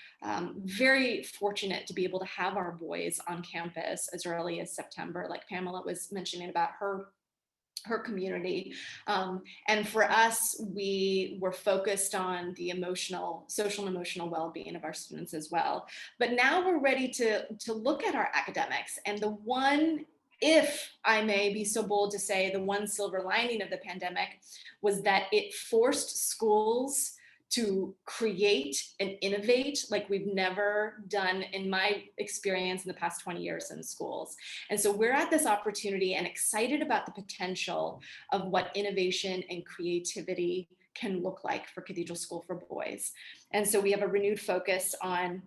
very fortunate to be able to have our boys on campus as early as September, like Pamela was mentioning about her community. And for us, we were focused on the social and emotional well-being of our students as well. But now we're ready to look at our academics. And the one, if I may be so bold to say, the one silver lining of the pandemic was that it forced schools to create and innovate like we've never done in my experience in the past 20 years in schools. And so we're at this opportunity and excited about the potential of what innovation and creativity can look like for Cathedral School for Boys. And so we have a renewed focus on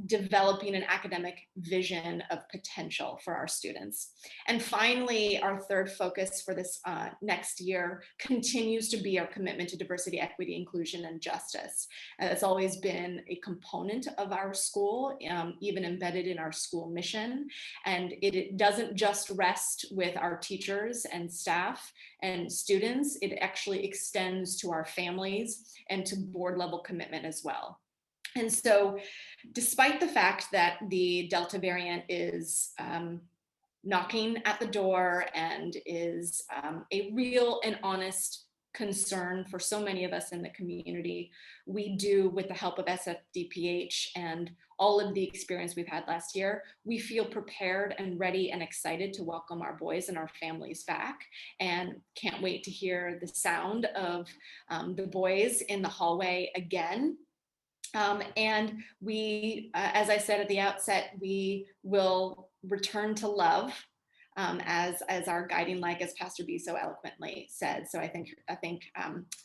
developing an academic vision of potential for our students. And finally, our third focus for this next year continues to be our commitment to diversity, equity, inclusion, and justice. That's always been a component of our school, even embedded in our school mission. And it doesn't just rest with our teachers and staff and students, it actually extends to our families and to board level commitment as well. And so despite the fact that the Delta variant is knocking at the door and is a real and honest concern for so many of us in the community, we do, with the help of SFDPH and all of the experience we've had last year, we feel prepared and ready and excited to welcome our boys and our families back, and can't wait to hear the sound of the boys in the hallway again. And we, as I said at the outset, we will return to love as our guiding light, as Pastor B so eloquently said. So I thank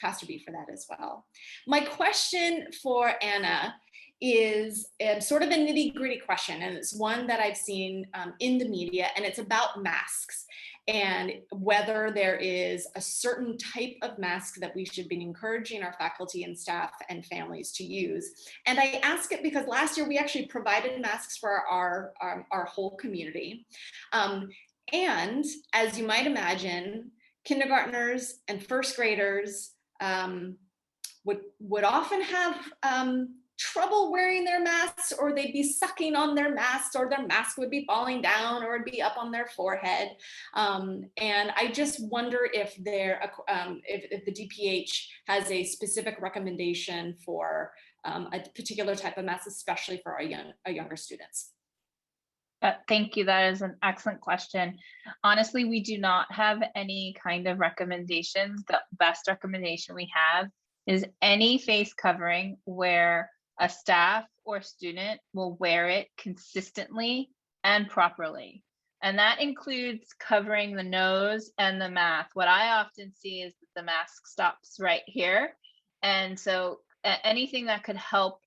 Pastor B for that as well. My question for Anna is sort of a nitty-gritty question, and it's one that I've seen in the media, and it's about masks and whether there is a certain type of mask that we should be encouraging our faculty and staff and families to use. And I ask it because last year we actually provided masks for our whole community. And as you might imagine, kindergartners and first graders would often have trouble wearing their masks, or they'd be sucking on their masks, or their mask would be falling down, or it'd be up on their forehead. And I just wonder if if the DPH has a specific recommendation for a particular type of mask, especially for our younger students. Thank you. That is an excellent question. Honestly, we do not have any kind of recommendations. The best recommendation we have is any face covering where a staff or student will wear it consistently and properly. And that includes covering the nose and the mouth. What I often see is that the mask stops right here. And so anything that could help,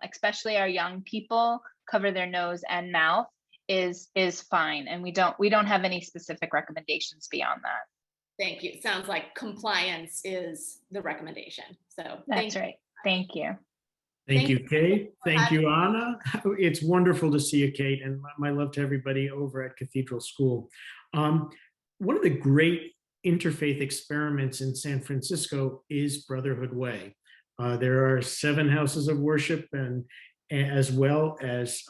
especially our young people, cover their nose and mouth is fine. And we don't have any specific recommendations beyond that. Thank you. Sounds like compliance is the recommendation. So that's right. Thank you. Thank you, Kate. Thank you, Anna. It's wonderful to see you, Kate, and my love to everybody over at Cathedral School. One of the great interfaith experiments in San Francisco is Brotherhood Way. There are 7 houses of worship, and as well as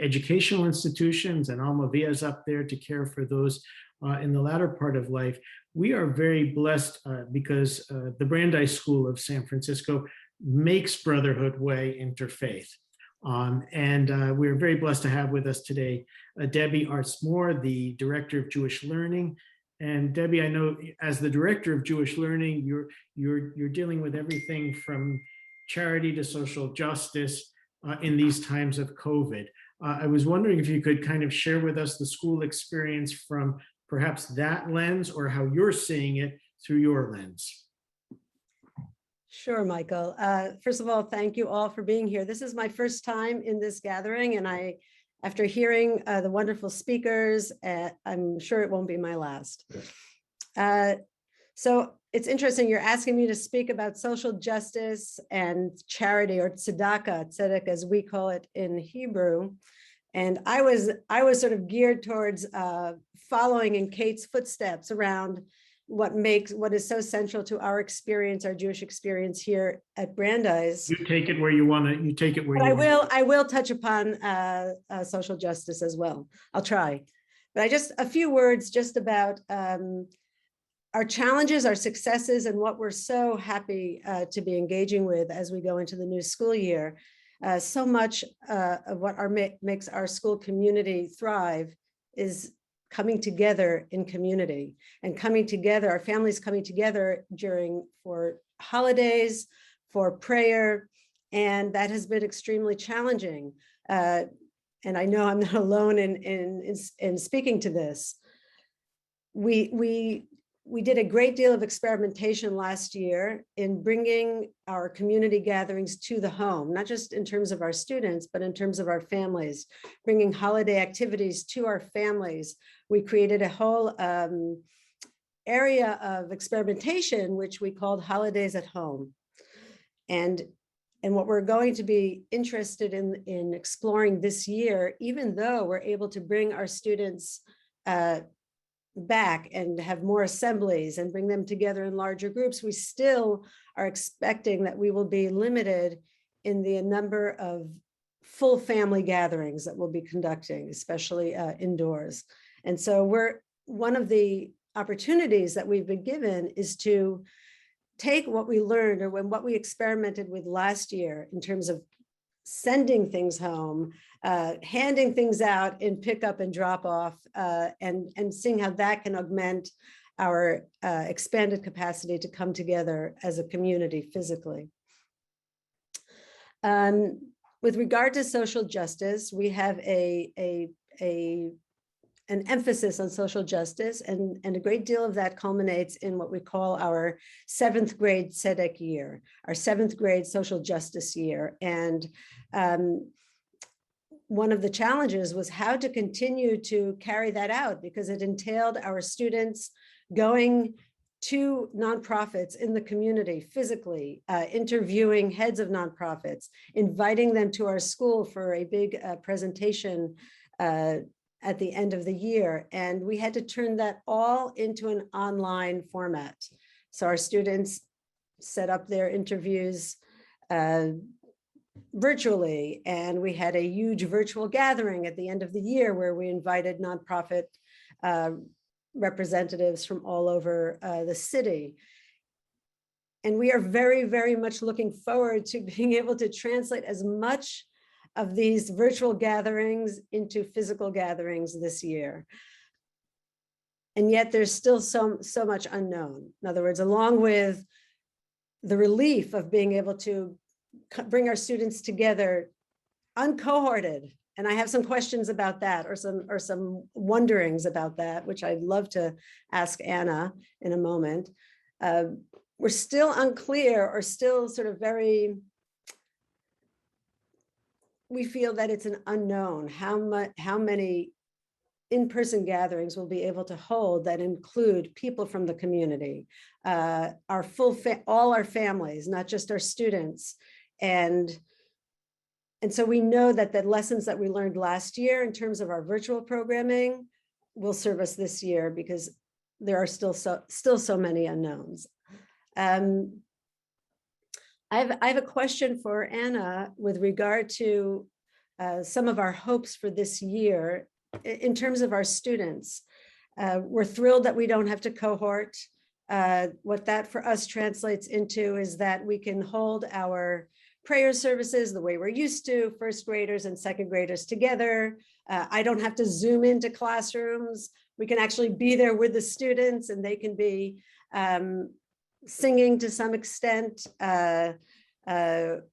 educational institutions, and Alma Via is up there to care for those in the latter part of life. We are very blessed because the Brandeis School of San Francisco makes Brotherhood Way interfaith. And we're very blessed to have with us today Debby Arzt-Mor, the Director of Jewish Learning. And Debbie, I know as the Director of Jewish Learning, you're dealing with everything from charity to social justice in these times of COVID. I was wondering if you could kind of share with us the school experience from perhaps that lens, or how you're seeing it through your lens. Sure, Michael. First of all, thank you all for being here. This is my first time in this gathering, and after hearing the wonderful speakers, I'm sure it won't be my last. So it's interesting, you're asking me to speak about social justice and charity, or tzedakah as we call it in Hebrew. And I was sort of geared towards following in Kate's footsteps around what is so central to our experience, our Jewish experience here at Brandeis. You take it where you want to. You take it where you want. I will touch upon social justice as well. I'll try, but a few words just about our challenges, our successes, and what we're so happy to be engaging with as we go into the new school year. So much of what makes our school community thrive is coming together in community, and coming together, our families coming together for holidays, for prayer, and that has been extremely challenging. And I know I'm not alone in speaking to this. We we did a great deal of experimentation last year in bringing our community gatherings to the home, not just in terms of our students, but in terms of our families, bringing holiday activities to our families. We created a whole area of experimentation, which we called Holidays at Home. And what we're going to be interested in exploring this year, even though we're able to bring our students back and have more assemblies and bring them together in larger groups, we still are expecting that we will be limited in the number of full family gatherings that we'll be conducting, especially indoors. And so one of the opportunities that we've been given is to take what we learned or what we experimented with last year in terms of sending things home, handing things out in pickup and drop off, and seeing how that can augment our expanded capacity to come together as a community physically. With regard to social justice, we have an emphasis on social justice, and a great deal of that culminates in what we call our 7th grade SEDEC year, our 7th grade social justice year. And one of the challenges was how to continue to carry that out, because it entailed our students going to nonprofits in the community physically, interviewing heads of nonprofits, inviting them to our school for a big presentation at the end of the year. And we had to turn that all into an online format. So our students set up their interviews virtually, and we had a huge virtual gathering at the end of the year where we invited nonprofit representatives from all over the city. And we are very, very much looking forward to being able to translate as much of these virtual gatherings into physical gatherings this year. And yet there's still so much unknown. In other words, along with the relief of being able to bring our students together uncohorted, and I have some questions about that, or some wonderings about that, which I'd love to ask Anna in a moment. We're still unclear, or still sort of we feel that it's an unknown how many in-person gatherings we'll be able to hold that include people from the community, all our families, not just our students. And so we know that the lessons that we learned last year in terms of our virtual programming will serve us this year, because there are still so many unknowns. I have a question for Anna with regard to some of our hopes for this year in terms of our students. We're thrilled that we don't have to cohort. What that for us translates into is that we can hold our prayer services the way we're used to, first graders and second graders together. I don't have to zoom into classrooms. We can actually be there with the students, and they can be singing to some extent. We're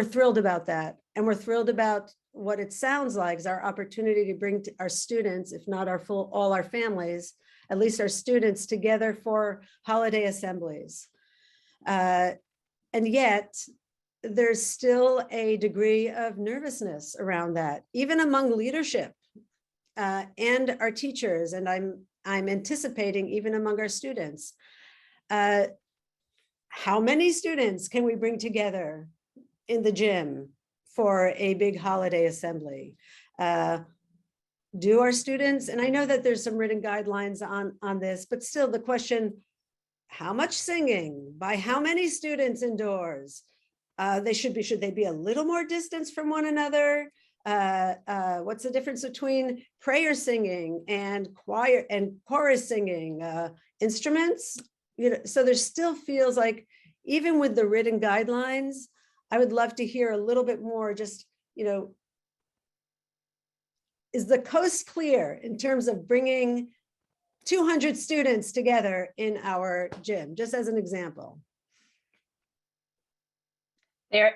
thrilled about that. And we're thrilled about what it sounds like is our opportunity to bring our students, if not all our families, at least our students, together for holiday assemblies. And yet there's still a degree of nervousness around that, even among leadership and our teachers. And I'm anticipating even among our students. How many students can we bring together in the gym for a big holiday assembly? Do our students, and I know that there's some written guidelines on this, but still the question, how much singing by how many students indoors? Should they be a little more distance from one another? What's the difference between prayer singing and choir and chorus singing? Instruments? So there still feels like, even with the written guidelines, I would love to hear a little bit more, just, is the coast clear in terms of bringing 200 students together in our gym, just as an example?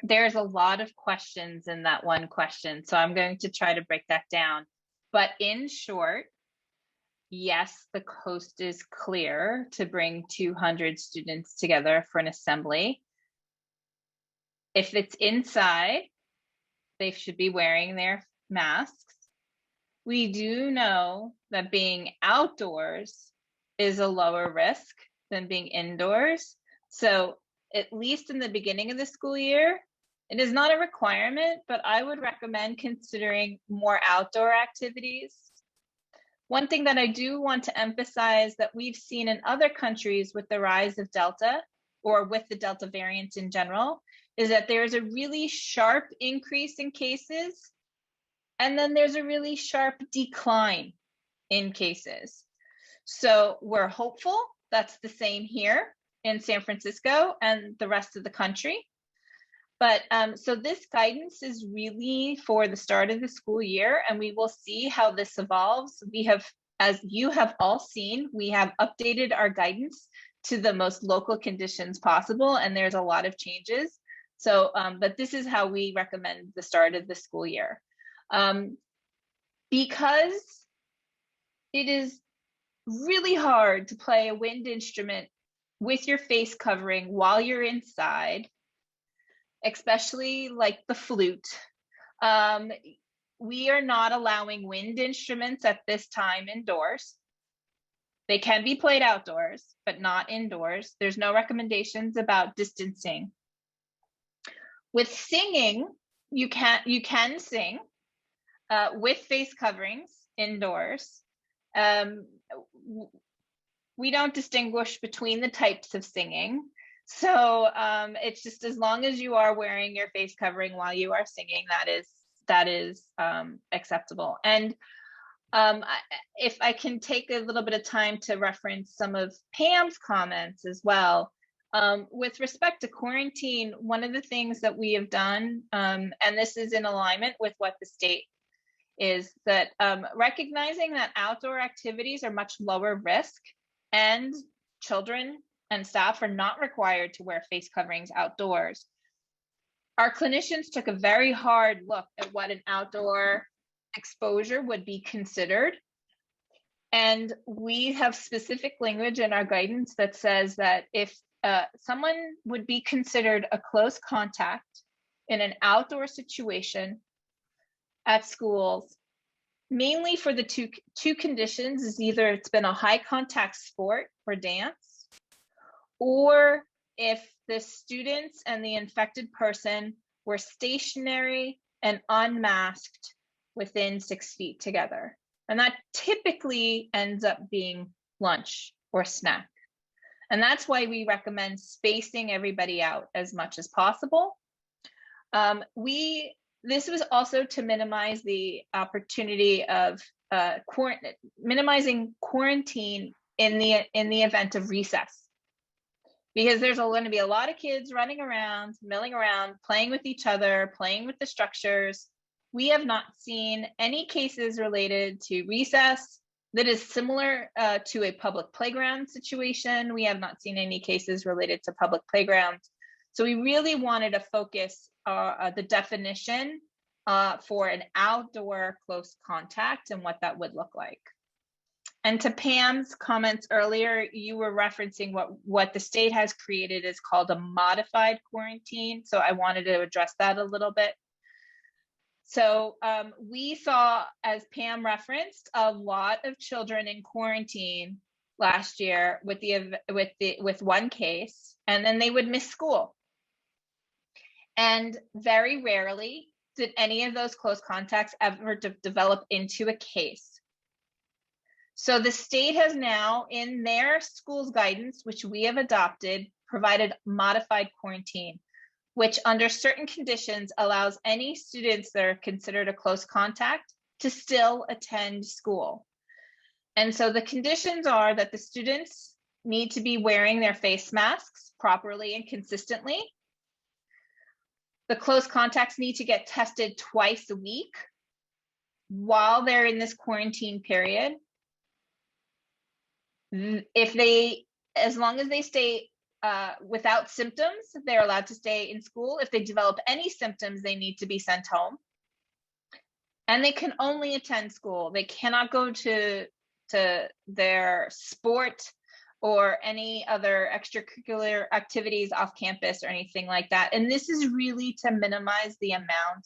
There's a lot of questions in that one question, so I'm going to try to break that down. But in short, yes, the coast is clear to bring 200 students together for an assembly. If it's inside, they should be wearing their masks. We do know that being outdoors is a lower risk than being indoors. So at least in the beginning of the school year, it is not a requirement, but I would recommend considering more outdoor activities. One thing that I do want to emphasize that we've seen in other countries with the rise of Delta, or with the Delta variant in general, is that there's a really sharp increase in cases, and then there's a really sharp decline in cases. So we're hopeful that's the same here in San Francisco and the rest of the country. But so this guidance is really for the start of the school year, and we will see how this evolves. We have, as you have all seen, we have updated our guidance to the most local conditions possible, and there's a lot of changes. So, but this is how we recommend the start of the school year. Because it is really hard to play a wind instrument with your face covering while you're inside, especially like the flute. We are not allowing wind instruments at this time indoors. They can be played outdoors, but not indoors. There's no recommendations about distancing. With singing, you can sing with face coverings indoors. We don't distinguish between the types of singing. So it's just as long as you are wearing your face covering while you are singing, that is acceptable. And if I can take a little bit of time to reference some of Pam's comments as well. With respect to quarantine, one of the things that we have done, and this is in alignment with what the state is, that recognizing that outdoor activities are much lower risk and children and staff are not required to wear face coverings outdoors. Our clinicians took a very hard look at what an outdoor exposure would be considered. And we have specific language in our guidance that says that if someone would be considered a close contact in an outdoor situation at schools, mainly for the two conditions, is either it's been a high contact sport or dance, or if the students and the infected person were stationary and unmasked within 6 feet together. And that typically ends up being lunch or snack. And that's why we recommend spacing everybody out as much as possible. This was also to minimize the opportunity of minimizing quarantine in the event of recess. Because there's going to be a lot of kids running around, milling around, playing with each other, playing with the structures. We have not seen any cases related to recess that is similar to a public playground situation. We have not seen any cases related to public playgrounds. So we really wanted to focus the definition for an outdoor close contact and what that would look like. And to Pam's comments earlier, you were referencing what the state has created is called a modified quarantine. So I wanted to address that a little bit. So we saw, as Pam referenced, a lot of children in quarantine last year with one case, and then they would miss school. And very rarely did any of those close contacts ever develop into a case. So the state has now, in their schools guidance, which we have adopted, provided modified quarantine, which under certain conditions allows any students that are considered a close contact to still attend school. And so the conditions are that the students need to be wearing their face masks properly and consistently. The close contacts need to get tested twice a week while they're in this quarantine period. As long as they stay without symptoms, they're allowed to stay in school. If they develop any symptoms, they need to be sent home. And they can only attend school. They cannot go to to their sport or any other extracurricular activities off campus or anything like that. And this is really to minimize the amount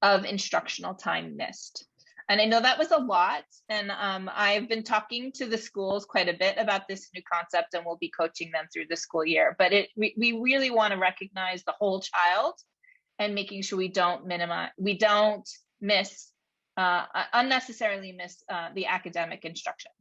of instructional time missed. And I know that was a lot, and I've been talking to the schools quite a bit about this new concept, and we'll be coaching them through the school year. But we really want to recognize the whole child and making sure we don't unnecessarily miss the academic instruction.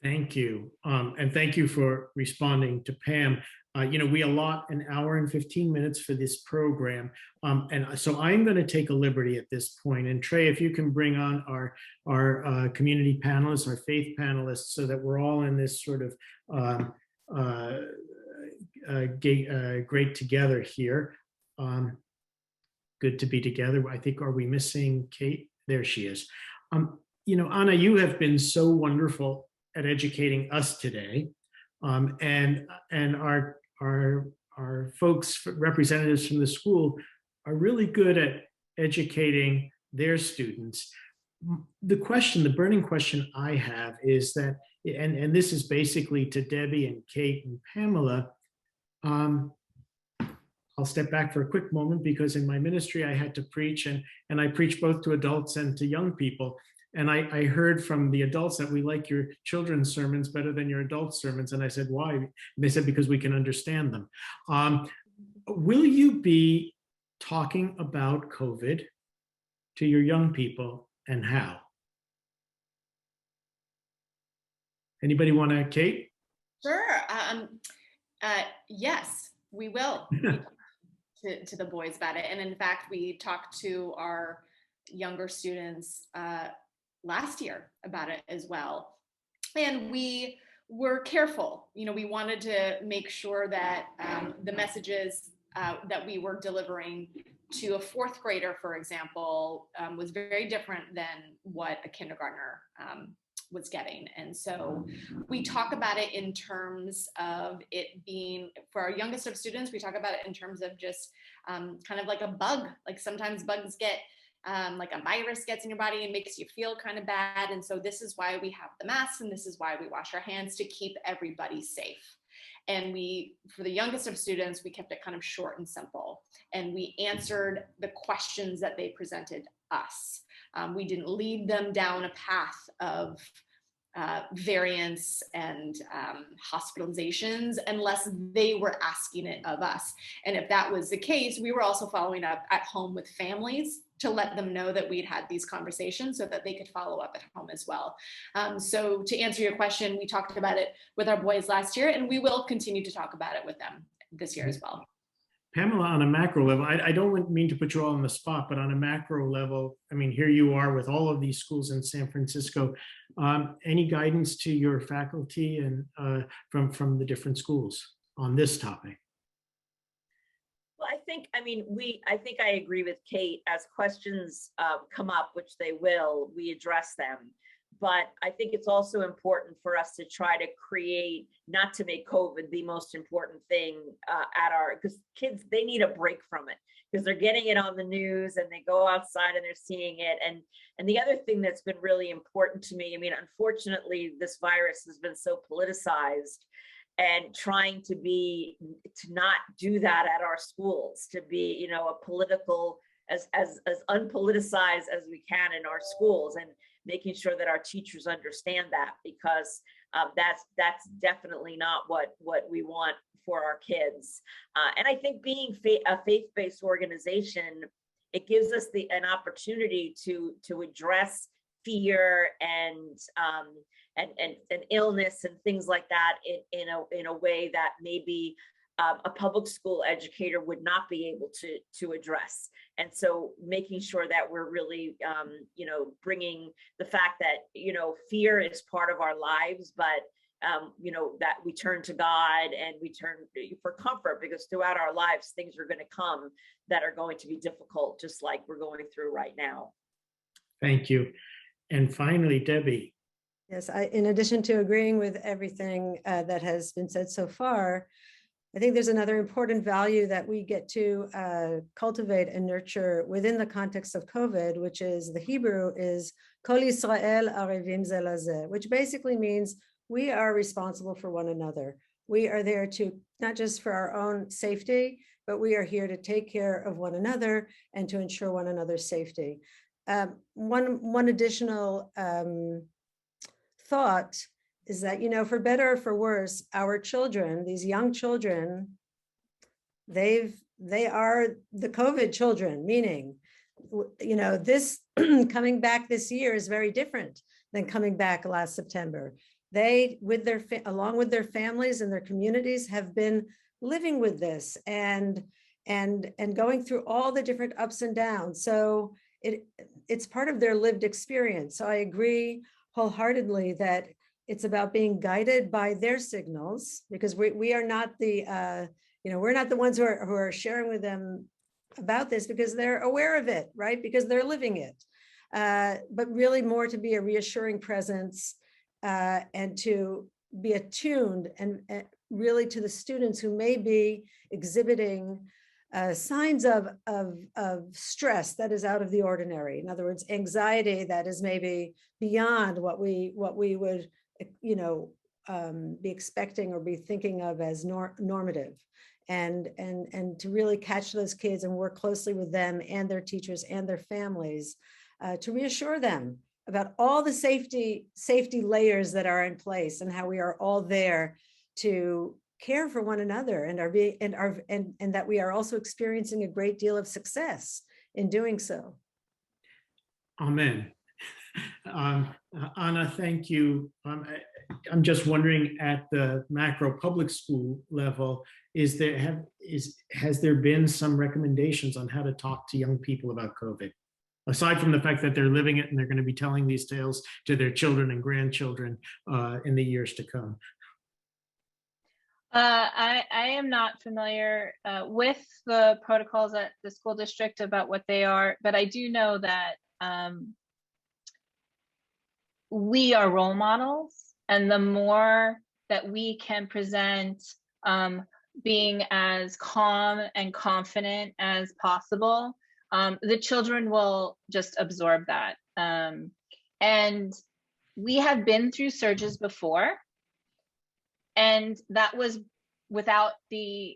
Thank you. And thank you for responding to Pam. We allot an hour and 15 minutes for this program. And so I'm going to take a liberty at this point. And Trey, if you can bring on our community panelists, our faith panelists, so that we're all in this sort of great together here. Good to be together. I think, are we missing Kate? There she is. Anna, you have been so wonderful at educating us today. And our folks, representatives from the school, are really good at educating their students. The burning question I have is that, and this is basically to Debbie and Kate and Pamela. I'll step back for a quick moment, because in my ministry I had to preach, and I preach both to adults and to young people. And I heard from the adults that we like your children's sermons better than your adult sermons. And I said, why? And they said, because we can understand them. Will you be talking about COVID to your young people, and how? Anybody want to, Kate? Sure. Yes, we will to the boys about it. And in fact, we talked to our younger students last year about it as well. And we were careful. We wanted to make sure that the messages that we were delivering to a fourth grader, for example, was very different than what a kindergartner was getting. And so we talk about it in terms of it being, for our youngest of students, we talk about it in terms of just kind of like a bug. Like sometimes bugs get, like a virus gets in your body and makes you feel kind of bad. And so this is why we have the masks, and this is why we wash our hands, to keep everybody safe. And for the youngest of students, we kept it kind of short and simple. And we answered the questions that they presented us. We didn't lead them down a path of variants and hospitalizations unless they were asking it of us. And if that was the case, we were also following up at home with families to let them know that we'd had these conversations so that they could follow up at home as well. So to answer your question, we talked about it with our boys last year, and we will continue to talk about it with them this year as well. Pamela, on a macro level, I don't mean to put you all on the spot, but on a macro level, I mean, here you are with all of these schools in San Francisco. Any guidance to your faculty and from the different schools on this topic? Well, I think I agree with Kate. As questions come up, which they will, we address them. But I think it's also important for us to try to create, not to make COVID the most important thing because kids, they need a break from it, because they're getting it on the news and they go outside and they're seeing it. And the other thing that's been really important to me, unfortunately, this virus has been so politicized, and trying to not do that at our schools, to be, a political, as unpoliticized as we can in our schools, and making sure that our teachers understand that, because that's definitely not what we want for our kids. And I think being a faith-based organization, it gives us an opportunity to address fear and illness and things like that in a way that maybe a public school educator would not be able to address. And so making sure that we're really, bringing the fact that, fear is part of our lives, but, that we turn to God and we turn for comfort, because throughout our lives, things are going to come that are going to be difficult, just like we're going through right now. Thank you. And finally, Debbie. Yes, in addition to agreeing with everything that has been said so far, I think there's another important value that we get to cultivate and nurture within the context of COVID, which is the Hebrew is Kol Yisrael Arevim Ze Lazeh, which basically means we are responsible for one another. We are there to, not just for our own safety, but we are here to take care of one another and to ensure one another's safety. One additional thought is that, you know, for better or for worse, our children, these young children, they are the COVID children, meaning, you know, this coming back this year is very different than coming back last September. They, with their along with their families and their communities, have been living with this and going through all the different ups and downs. So it's part of their lived experience. So I agree wholeheartedly that it's about being guided by their signals, because we are not the, you know, we're not the ones who are sharing with them about this because they're aware of it, right? Because they're living it. But really more to be a reassuring presence and to be attuned and really to the students who may be exhibiting signs of stress that is out of the ordinary. In other words, anxiety that is maybe beyond what we would, you know, be expecting or be thinking of as normative, and to really catch those kids and work closely with them and their teachers and their families to reassure them about all the safety layers that are in place and how we are all there to care for one another and that we are also experiencing a great deal of success in doing so. Amen. Anna, thank you. I'm just wondering, at the macro public school level, has there been some recommendations on how to talk to young people about COVID? Aside from the fact that they're living it and they're going to be telling these tales to their children and grandchildren in the years to come. I am not familiar with the protocols at the school district about what they are, but I do know that we are role models, and the more that we can present being as calm and confident as possible, the children will just absorb that. And we have been through surges before, and that was without the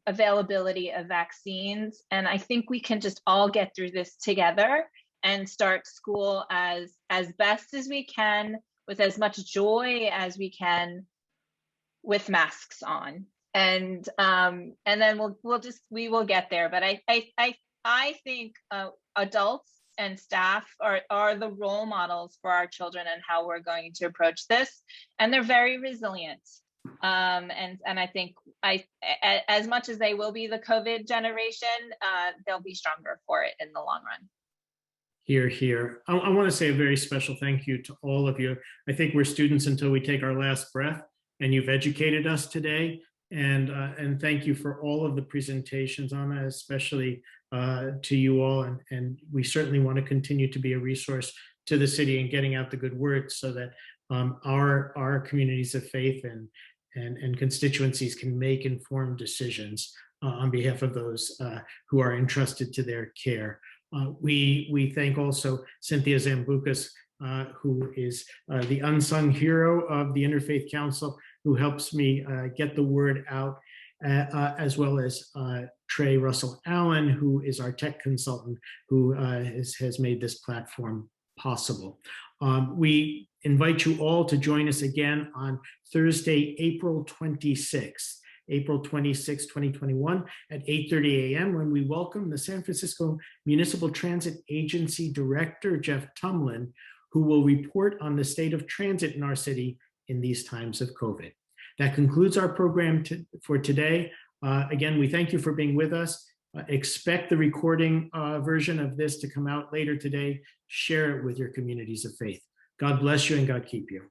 availability of vaccines. And I think we can just all get through this together and start school as best as we can, with as much joy as we can, with masks on. And then we will get there. But I think adults and staff are the role models for our children and how we're going to approach this. And they're very resilient. And I think as much as they will be the COVID generation, they'll be stronger for it in the long run. Hear, hear. I want to say a very special thank you to all of you. I think we're students until we take our last breath, and you've educated us today. And thank you for all of the presentations, Anna, especially to you all. And we certainly want to continue to be a resource to the city and getting out the good word, so that our communities of faith and constituencies can make informed decisions on behalf of those who are entrusted to their care. We thank also Cynthia Zambucas, who is the unsung hero of the Interfaith Council, who helps me get the word out, as well as Trey Russell Allen, who is our tech consultant, who has made this platform possible. We invite you all to join us again on Thursday, April 26th. April 26, 2021 at 8:30 a.m. when we welcome the San Francisco Municipal Transit Agency Director, Jeff Tumlin, who will report on the state of transit in our city in these times of COVID. That concludes our program for today. Again, we thank you for being with us. Expect the recording version of this to come out later today. Share it with your communities of faith. God bless you and God keep you.